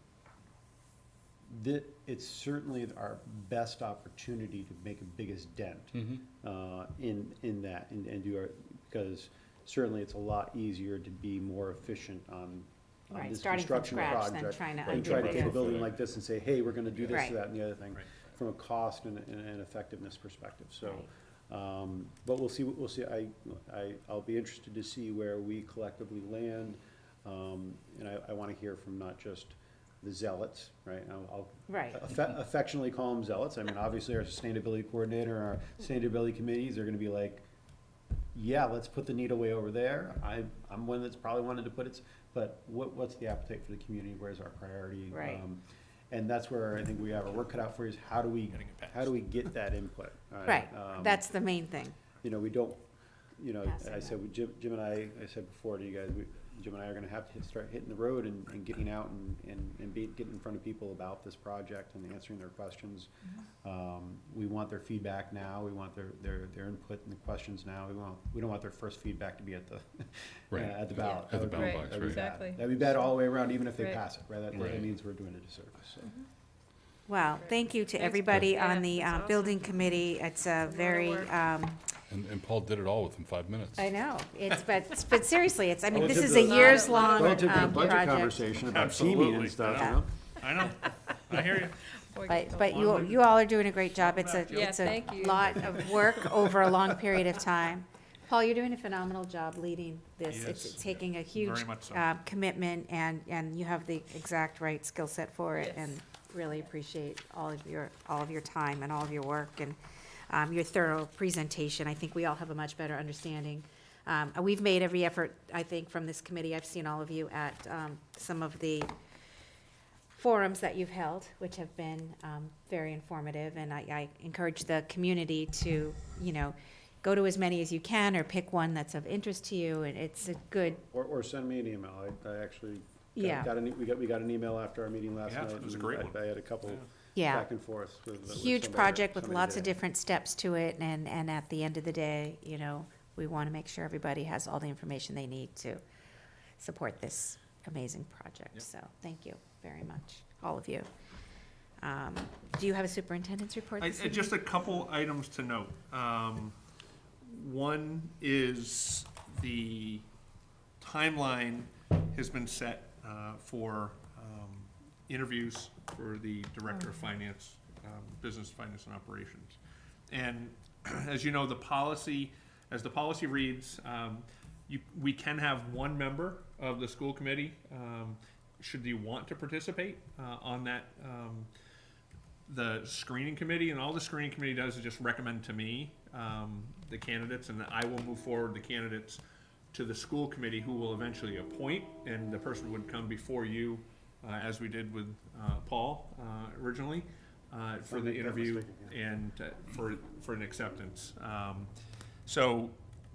it's certainly our best opportunity to make a biggest dent in that and do our, because certainly it's a lot easier to be more efficient on Right, this starting from construction scratch than project. trying to And try to undo take a it. building like this and say, hey, we're gonna do this, Right. that, and the other thing, Right. from a cost and an effectiveness perspective, so. Right. But we'll see, I'll be interested to see where we collectively land. And I wanna hear from not just the zealots, right? I'll Right. affectionately call them zealots. I mean, obviously our sustainability coordinator, our sustainability committees are gonna be like, yeah, let's put the needle way over there. I'm one that's probably wanted to put it, but what's the appetite for the community? Where's our priority? Right. And that's where I think we have our work cut out for is how do we Getting it passed. get that input? Right, that's the main thing. We don't, Passing I said, Jim and I said before to you guys, Jim and I are gonna have to start hitting the road and getting out and getting in front of people about this project and answering their questions. We want their feedback now, we want their input and the questions now, we don't want their first feedback to be at the, Right. at the ballot. At the That would be- ballot box, that'd be right. bad. Exactly. That'd be bad all the way around, even if they Right. pass it, right? That Right. means we're doing a disservice, so. Well, thank you to Thanks, everybody Paul. on Yeah, the that's awesome. building committee. It's a very, work. And Paul did it all within 5 minutes. I know, but seriously, I mean, this Relative is to a the- years-long Relative to the budget project. conversation about Absolutely. teaming and stuff, Yeah. I know. I hear you. But you all are doing a great job. It's a, Yeah, it's a thank you. lot of work over a long period of time. Paul, you're doing a phenomenal job leading this. It's Yes. taking a huge Very much so. commitment, and you have the exact right skill set for it, Yes. and really appreciate all of your time and all of your work and your thorough presentation. I think we all have a much better understanding. We've made every effort, I think, from this committee. I've seen all of you at some of the forums that you've held, which have been very informative, and I encourage the community to, go to as many as you can, or pick one that's of interest to you, and it's a good, Or send me an email. I actually Yeah. we got an email after our meeting last Yeah, night. it was a and great I- one. I had a couple yeah. back and forth with. Huge project with lots of different. different steps to it, and at the end of the day, we want to make sure everybody has all the information they need to support this amazing project. Yep. So, thank you very much, all of you. Do you have a superintendent's report this evening? Just a couple items to note. One is the timeline has been set for interviews for the Director of Finance, Business, Finance, and Operations. And as you know, as the policy reads, we can have one member of the school committee, should you want to participate on that, the screening committee. And all the screening committee does is just recommend to me the candidates, and I will move forward the candidates to the school committee, who will eventually appoint, and the person would come before you, as we did with Paul originally, for the interview and for an acceptance. So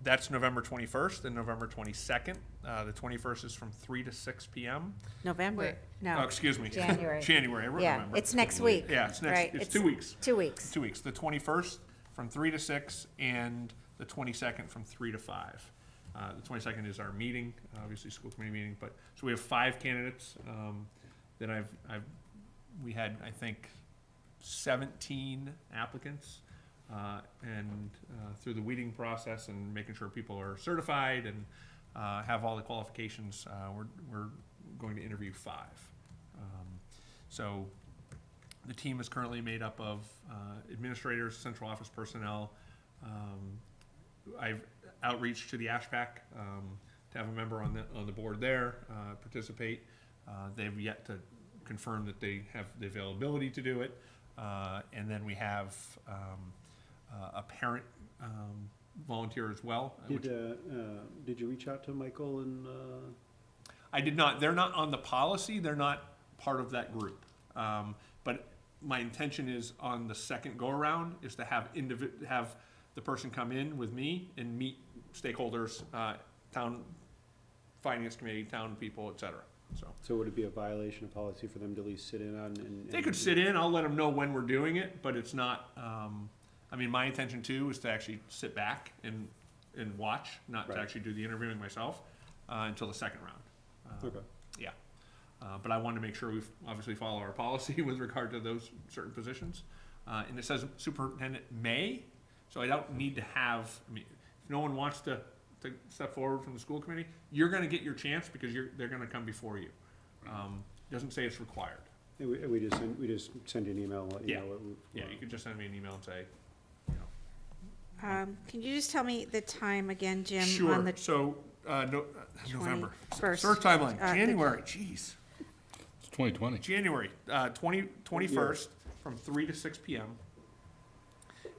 that's November 21st and November 22nd. The 21st is from 3 to 6 p.m. November? Wait. Oh, No, excuse me. January. January, I Yeah, remember. it's next week. Yeah, it's right? it's 2 weeks. 2 weeks. 2 weeks. The 21st from 3 to 6, and the 22nd from 3 to 5. The 22nd is our meeting, obviously school committee meeting, but, so we have 5 candidates that we had, I think, 17 applicants, and through the weeding process and making sure people are certified and have all the qualifications, we're going to interview 5. So the team is currently made up of administrators, central office personnel. I've outreached to the ASHPAC to have a member on the board there participate. They've yet to confirm that they have the availability to do it. And then we have a parent volunteer as well. Did you reach out to Michael and? I did not. They're not on the policy. They're not part of that group. But my intention is on the second go around is to have the person come in with me and meet stakeholders, town finance committee, town people, et cetera. So would it be a violation of policy for them to at least sit in on? They could sit in. I'll let them know when we're doing it, but it's not. My intention too is to actually sit back and watch, not to actually do the interviewing myself until the second round. Okay. Yeah. But I wanted to make sure we obviously follow our policy with regard to those certain positions. And it says superintendent may, so I don't need to have, if no one wants to step forward from the school committee, you're gonna get your chance because they're gonna come before you. Doesn't say it's required. We just send you an email and let you Yeah. know what. Yeah, you could just send me an email and say, Can you just tell me the time again, Jim? sure. On the So, November. 21st. First timeline, the- January, jeez. It's 2020. January, 21st from 3 to 6 p.m.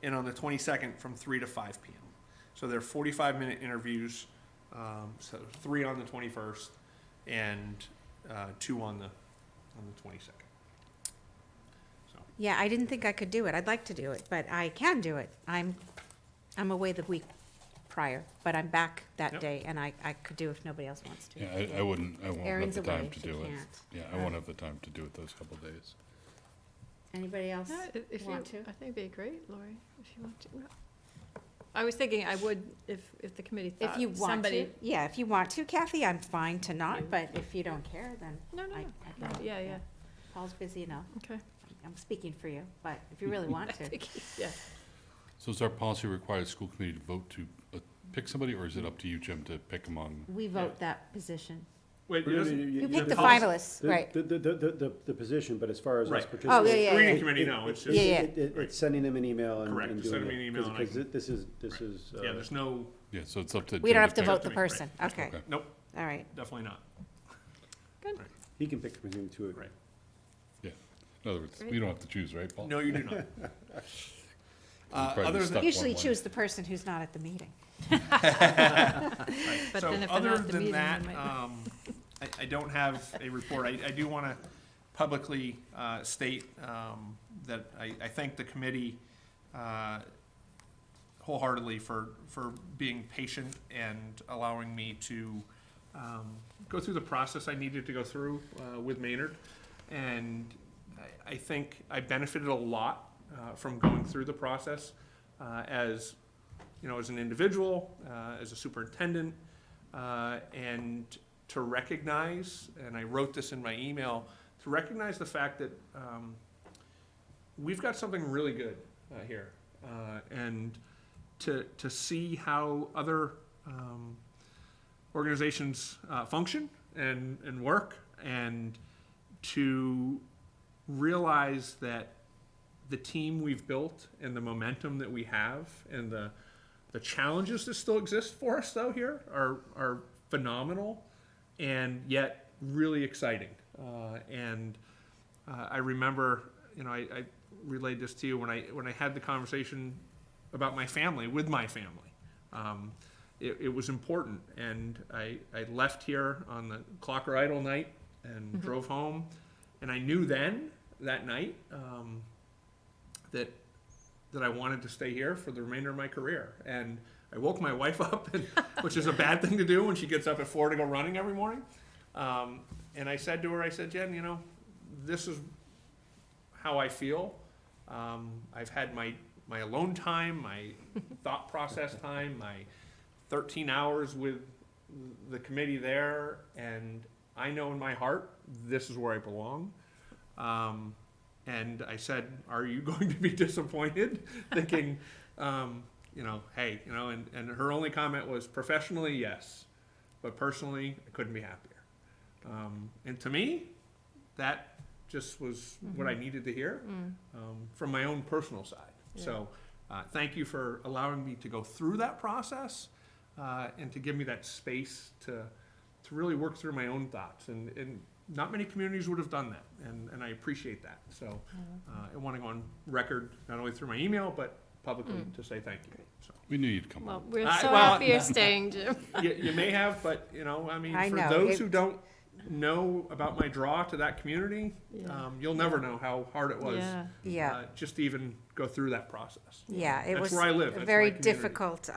And on the 22nd from 3 to 5 p.m. So they're 45-minute interviews, so 3 on the 21st and 2 on the 22nd. So, Yeah, I didn't think I could do it. I'd like to do it, but I can do it. I'm away the week prior, but I'm back that Yep. day, and I could do if nobody else wants to. Yeah, I won't have Erin's the time away, to she do it. can't. Yeah, I won't have the time to do it those couple days. Anybody else If want to? I think it'd be great, Lori, if you want to. I was thinking I would, if the committee If thought you want somebody. to, yeah, if you want to, Kathy, I'm fine to not, but if you don't care, then No, I can. yeah. Paul's busy enough. Okay. I'm speaking for you, but if you really want to. Yeah. So does our policy require the school committee to vote to pick somebody, or is it up to you, Jim, to pick among? We vote that position. Wait, No, it no, doesn't- You the pick the policy- finalists, The- right? The position, but as far as us Right. participating. Oh, yeah, yeah, Screening yeah. committee, no, it's just. Yeah, It's sending them an email and Correct, and send doing me an it. email and I Because this is. Yeah, there's no, Yeah, so it's up to. We don't Jim have to pick. vote the Right. person. Okay, Okay. nope, all right. definitely not. He can pick between two. Right. Yeah, in other words, we don't have to choose, right, Paul? No, you do not. probably Other stuck than, Usually one way. choose the person who's not at the meeting. But so then if they're other not at the than meeting, that, they might. I don't have a report. I do want to publicly state that I thank the committee wholeheartedly for being patient and allowing me to go through the process I needed to go through with Maynard. And I think I benefited a lot from going through the process as, you know, as an individual, as a superintendent, and to recognize, and I wrote this in my email, to recognize the fact that we've got something really good here, and to see how other organizations function and work, and to realize that the team we've built and the momentum that we have and the challenges that still exist for us though here are phenomenal and yet really exciting. I remember, you know, I relayed this to you when I had the conversation about my family, with my family. It was important, and I left here on the Clocker Idle night and drove home, and I knew then, that night, that I wanted to stay here for the remainder of my career. And I woke my wife up, which is a bad thing to do when she gets up at 4 to go running every morning. And I said to her, I said, Jen, you know, this is how I feel. I've had my alone time, my thought process time, my 13 hours with the committee there, and I know in my heart this is where I belong. And I said, are you going to be disappointed? Thinking, you know, hey, you know, and her only comment was, professionally, yes, but personally, I couldn't be happier. And to me, that just was what I needed to hear from my own personal side. Yeah. So thank you for allowing me to go through that process and to give me that space to really work through my own thoughts. And not many communities would have done that, and I appreciate that. So I want to go on record, not only through my email, but publicly to say thank you. So We knew you'd come Well, on. we're I- so well- happy you're staying, Jim. you may have, but, you know, I mean, I for know. those who don't know about my draw to that community, Yeah. you'll never know how hard it was Yeah. Yeah, just to even go through that process. yeah, it That's was where I live. a That's very my community. difficult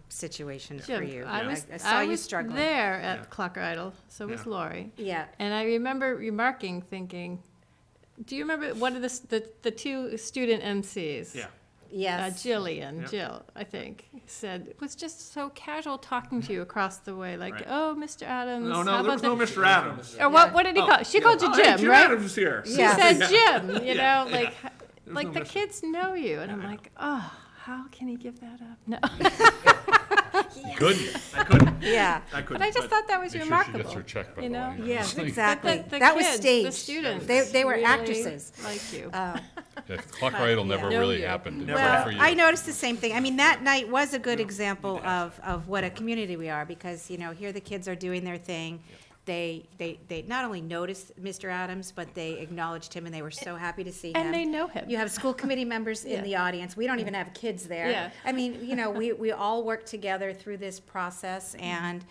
situation for Jim, you. I was, I saw you was struggling. there at Yeah. Clocker Idle, so was Yeah. Lori. Yeah, And I remember remarking, thinking, do you remember one of the two student MCs? Yeah. yes. Jill, I think, said, was just so casual talking to you across the way, like, Right. oh, Mr. Adams. No, how there was about no Mr. Adams. Or what did he call? She called you Oh, hey, Jim, right? Adams is here. She Yeah. said Jim, you Yeah, know, yeah. like, There's like no the Mr. kids know you. And I'm Yeah, I like, oh, how can he give that up? No. Couldn't. I couldn't. Yeah, I couldn't. But I just thought that was Make sure she remarkable. gets her check, by you the know? way. yes, Like, exactly. The That was kids, staged. The students. They were really actresses. Like you. Yeah, Clocker Idle never yeah. really Know you. happened. It Never was Well, for you. I noticed the same thing. I mean, that night was a good example of what a community we are, because, you know, here the kids are doing their thing. They not only noticed Mr. Adams, but they acknowledged him, and they were so happy to see him. And they know him. You have school committee members in Yeah. the audience. We don't even have kids there. Yeah. I mean, you know, we all work together through this process, and,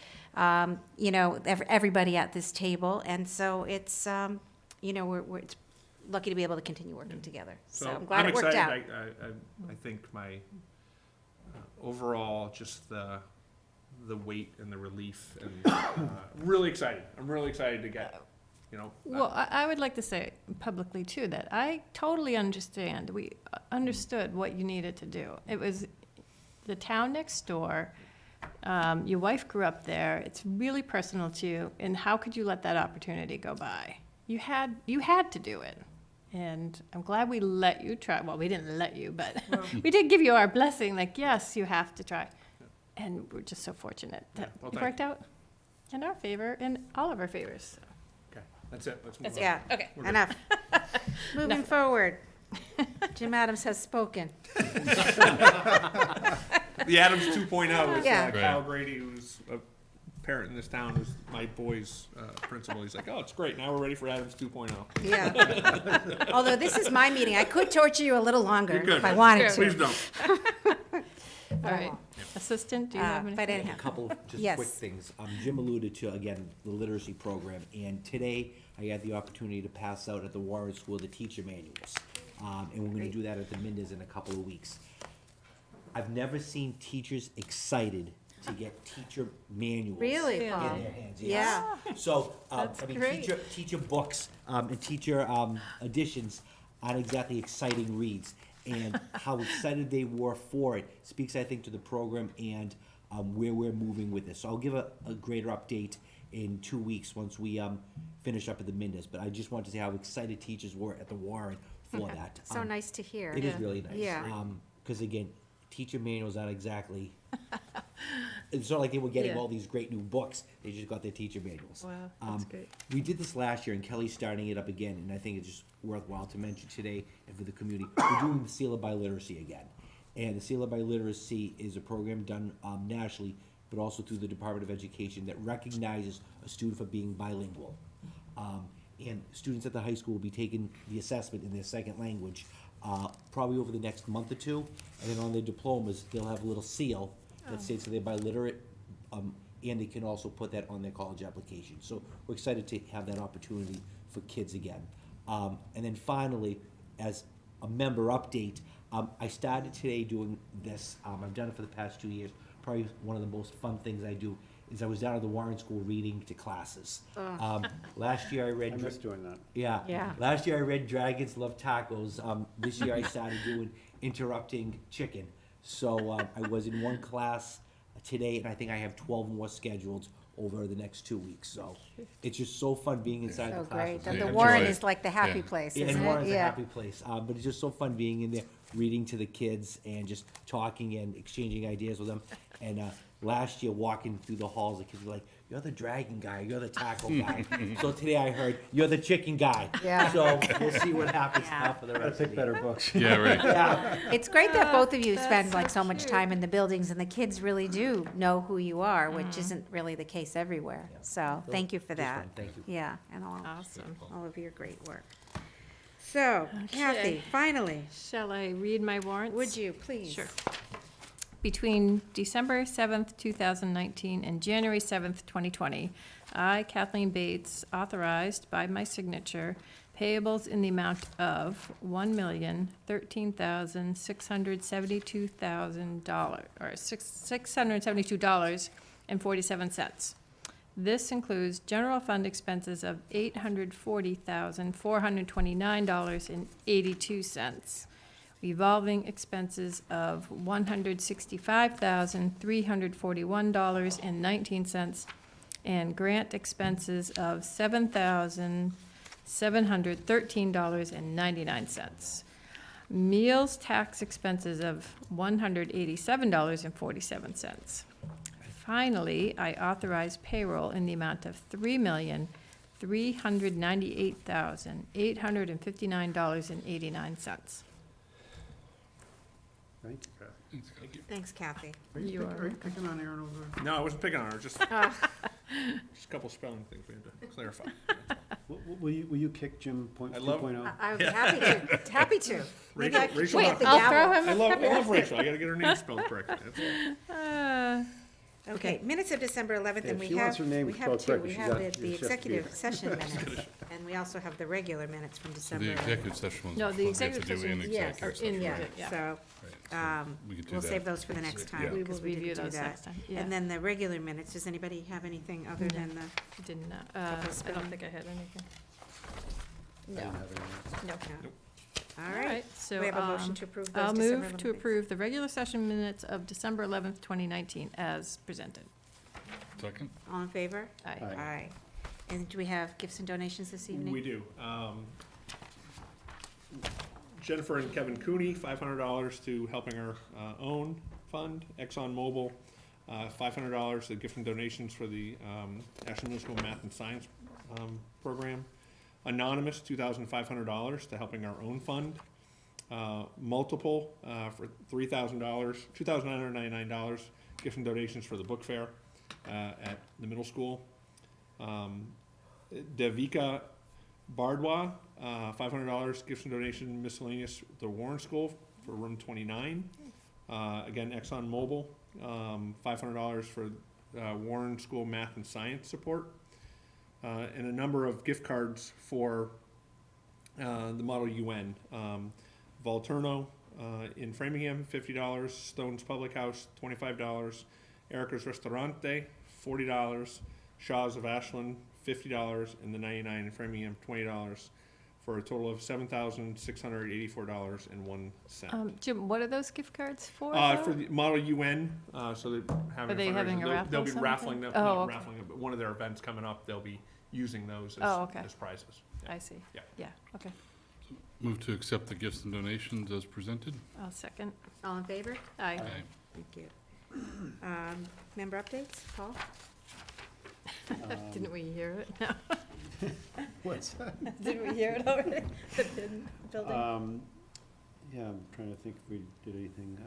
you know, everybody at this table. And so it's, you know, we're it's lucky to be able to continue working together. So I'm glad it worked out. I think my overall, just the weight and the relief, and really excited. I'm really excited to get, you know. Well, I would like to say publicly, too, that I totally understand. We understood what you needed to do. It was the town next door. Your wife grew up there. It's really personal to you. And how could you let that opportunity go by? You had to do it. And I'm glad we let you try. Well, we didn't let you, but we did give you our blessing, like, yes, you have to try. And we're just so fortunate that well, it thank worked out. in our favor, in all of our favors. Okay, that's it, let's move That's on. it. Yeah, Okay. We're good. enough. Moving forward. Jim Adams has spoken. The Adams 2.0 is Yeah. Kyle Grady, who's a parent in this town, who's my boy's principal. He's like, oh, it's great, now we're ready for Adams 2.0. Yeah. Although this is my meeting, I could torture you a little longer You could. if I wanted Sure. to. Please don't. All right. Assistant, do you have But anything? anyhow, A couple of just Yes. quick things. Jim alluded to, again, the literacy program, and today I had the opportunity to pass out at the Warren School the teacher manuals. And we're gonna Great. do that at the Mindes in a couple of weeks. I've never seen teachers excited to get teacher manuals Really, in Paul? their hands. Yeah. Yes. So, That's I mean, great. teacher books, and teacher, editions aren't exactly exciting reads. And how excited they were for it speaks, I think, to the program and, where we're moving with this. So I'll give a greater update in 2 weeks once we, finish up at the Mindes. But I just wanted to say how excited teachers were at the Warren for that. So nice to hear. It is really nice. Yeah. Because again, teacher manuals aren't exactly, it's not like they were getting Yeah. all these great new books, they just got their teacher manuals. Wow, that's Um, great. We did this last year, and Kelly's starting it up again, and I think it's just worthwhile to mention today and for the community. We're doing the Seal of Biliteracy again. And the Seal of Biliteracy is a program done nationally, but also through the Department of Education that recognizes a student for being bilingual. And students at the high school will be taking the assessment in their second language, probably over the next month or two. And then on their diplomas, they'll have a little seal that states that they're biliterate, and they can also put that on their college application. So we're excited to have that opportunity for kids again. And then finally, as a member update, I started today doing this. I've done it for the past 2 years. Probably one of the most fun things I do is I was down at the Warren School reading to classes. Last year I read. I miss doing that. Yeah. Yeah. Last year I read Dragons Love Tacos. This year I started doing Interrupting Chicken. So I was in one class today, and I think I have 12 more scheduled over the next 2 weeks. So it's just so fun being inside So the classroom. great. Yeah, The Warren enjoy it. is like the happy Yeah. place, Yeah, isn't and Warren's it? a Yeah. happy place. But it's just so fun being in there, reading to the kids and just talking and exchanging ideas with them. And last year, walking through the halls, the kids were like, "You're the dragon guy. You're the tackle guy." So today I heard, "You're the chicken guy." Yeah. So we'll see what happens Yeah. now for the Gotta rest of pick the better year. books. Yeah, right. Yeah. It's great that both of you That's spend so like so much cute. time in the buildings, and the kids really do know who you are, which isn't really the case everywhere. Yeah. So, thank you for Just that. fun. Thank you. Yeah, and Awesome. all of your great work. So, Kathy, Okay. finally, Shall I read my warrants? would you, please? Sure. Between December 7th, 2019 and January 7th, 2020, I, Kathleen Bates, authorized by my signature payables in the amount of $1,013,672,000, or $672.47. This includes general fund expenses of $840,429.82, revolving expenses of $165,341.19, and grant expenses of $7,713.99. Meals tax expenses of $187.47. Finally, I authorize payroll in the amount of $3,398,859.89. Thank you, Kathy. Thanks, Kathy. Are you You pick- are are you picking on Aaron over there? No, I wasn't picking on her, just a couple spelling things we had to clarify. Will you kick Jim point I love- 2.0? I would be happy to, happy to. Maybe I could Rachel, hit the I'll gavel. throw him I love Rachel, I gotta get her name spelled correctly. That's all. Okay, minutes of December 11th, Yeah, and if we she wants have, her name we have spelled two. correctly, We she's have got- the she has to be executive here. session minutes, and we also have the regular minutes from So December the 11th. executive session ones. No, the we have to executive do session, in yes, executive are in session, Yeah, it, yeah. so, Right, so we could do we'll that. save those for the next time, Yeah. We because will we review didn't do those that. next time, yeah. And then the regular minutes, does anybody have anything other No. than the, Didn't, Couple I don't spelling. think I had anything. I No, didn't have any. no. no? All All right, right, so, we have a motion to approve those I'll December move to 11th. approve the regular session minutes of December 11th, 2019 as presented. Second? All in favor? Aye. Aye. Aye. And do we have gifts and donations this evening? We do. Jennifer and Kevin Cooney, $500 to Helping Our Own Fund. ExxonMobil, $500 to gift and donations for the Ashland Middle School Math and Science program. Anonymous, $2,500 to helping our own fund. Multiple for $3,000, $2,999 gift and donations for the book fair at the middle school. Devika Bardwa, $500 gifts and donation miscellaneous to the Warren School for room 29. Again, Exxon Mobil, $500 for Warren School Math and Science support. And a number of gift cards for the Model UN. Volturno in Framingham, $50. Stone's Public House, $25. Erica's Restaurante, $40. Shaw's of Ashland, $50. And the 99 in Framingham, $20. For a total of $7,684.01. Jim, what are those gift cards for? For the Model UN, so they're having. Are they a fundraiser. having a raffle They'll be or something? raffling them, Oh, not okay. raffling them, but one of their events coming up, they'll be using those Oh, okay. as prizes. Yeah. I see. Yeah. Yeah, okay. Move to accept the gifts and donations as presented. I'll second. All in favor? Aye. Aye. Thank you. Member updates, Paul? Didn't we hear it? No. What's that? Didn't we hear it already? The building? Yeah, I'm trying to think if we did anything.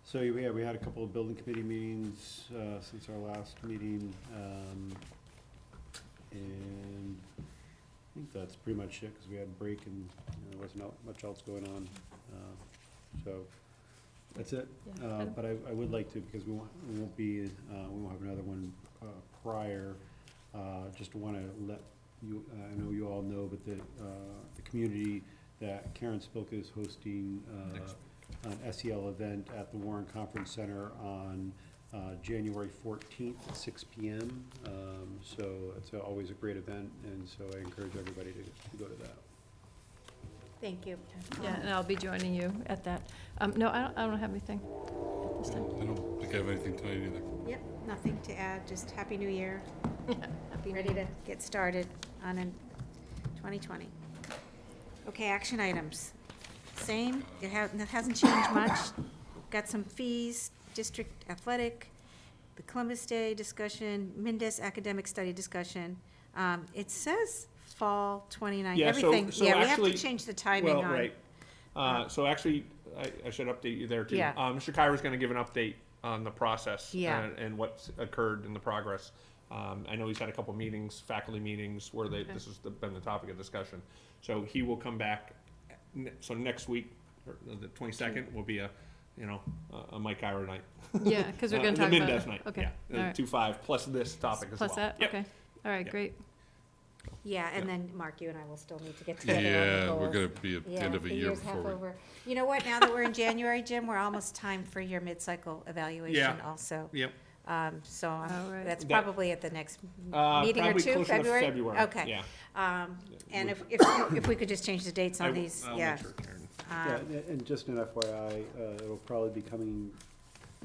So yeah, we had a couple of building committee meetings since our last meeting, and I think that's pretty much it, because we had a break and there wasn't much else going on. So that's it. Yeah. But I would like to, because we won't have another one prior. Just want to let you, I know you all know, but the community that Karen Spilka is hosting an SEL event at the Warren Conference Center on January 14th at 6 p.m. So it's always a great event, and so I encourage everybody to go to that. Thank you. Yeah, and I'll be joining you at that. No, I don't have anything at this time. I don't think I have anything tonight either. Yep, nothing to add, just Happy New Year. Happy Ready to get started on in 2020. Okay, action items. Same, it hasn't changed much. Got some fees, district athletic, the Columbus Day discussion, Mindes academic study discussion. It says fall 29, Yeah, everything. so Yeah, we have actually- to change the timing Well, on. right. So actually, I should update you there too. Yeah. Mr. Kyra's gonna give an update on the process. Yeah. And what's occurred in the progress. I know he's had a couple meetings, faculty meetings, where this has been the topic of discussion. So he will come back, so next week, or the 22nd, will be a Mike Kyra night. Yeah, because we're going to talk about. The Mindes night, Okay. yeah. All right. 2-5, plus this topic as well. Plus that? Yep. Okay. All right, Yep. great. Yeah, and Yeah. then Mark, you and I will still need to get together on the Yeah, goals. we're gonna be at the end of a the year year's half before we. over. You know what, now that we're in January, Jim, we're almost time for your mid-cycle evaluation Yeah. also. Yep. So Oh, right. that's That- probably at the next meeting or Probably two, closer to February? Okay. Yeah. And Would- if we could just change the dates on these, I'll yeah. make sure, Karen. Yeah, and just an FYI, it'll probably be coming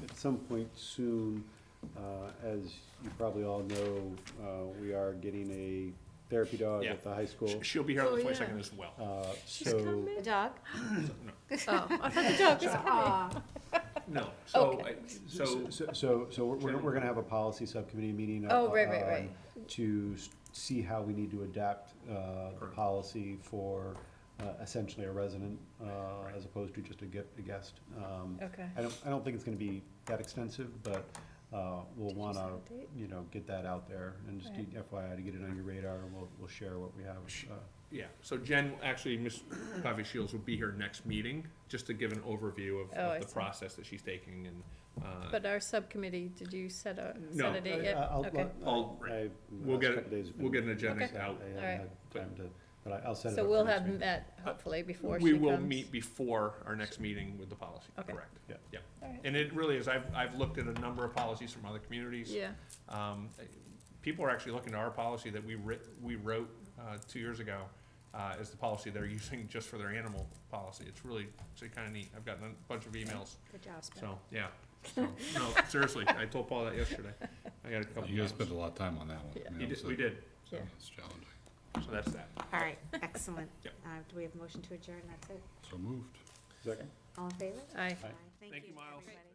at some point soon. As you probably all know, we are getting a therapy dog Yeah. at the high school. She'll be here on the Oh, yeah. 22nd as well. So, The dog? Oh, I thought the dog was coming. No, so, so, so we're gonna have a policy subcommittee meeting. Oh, right. To see how we need to adapt, the Correct. policy for, essentially a resident, as opposed to just a guest. Okay. I don't think it's gonna be that extensive, but, we'll Did you wanna, set a date? get that out there, and just Right. FYI to get it on your radar, and we'll share what we have. yeah, so Jen, actually, Ms. Pavi Shields will be here next meeting, just to give an overview of Oh, I the see. process that she's taking and, But our subcommittee, did you set a No. date yet? Okay. We'll get an agenda Okay. out. I haven't Alright. had time to, but I'll set it So up we'll for next have meeting. that hopefully before she We comes. will meet before our next meeting with the policy, Okay. correct? Yeah. Yeah, All right. and it really is, I've looked at a number of policies from other communities. Yeah, People are actually looking to our policy that we wrote 2 years ago as the policy they're using just for their animal policy. It's kind of neat. I've gotten a bunch of emails, Good job, Spence. so, yeah. So, no, seriously, I told Paul that yesterday. I got a couple You guys emails. spent a lot of time on that one. Yeah. you know, so- We did, so Yeah. It's challenging. so that's that. All right, excellent. Yep. Do we have a motion to adjourn? That's it. So moved. Second? All in favor? aye. Thank Thank you, Miles. everybody.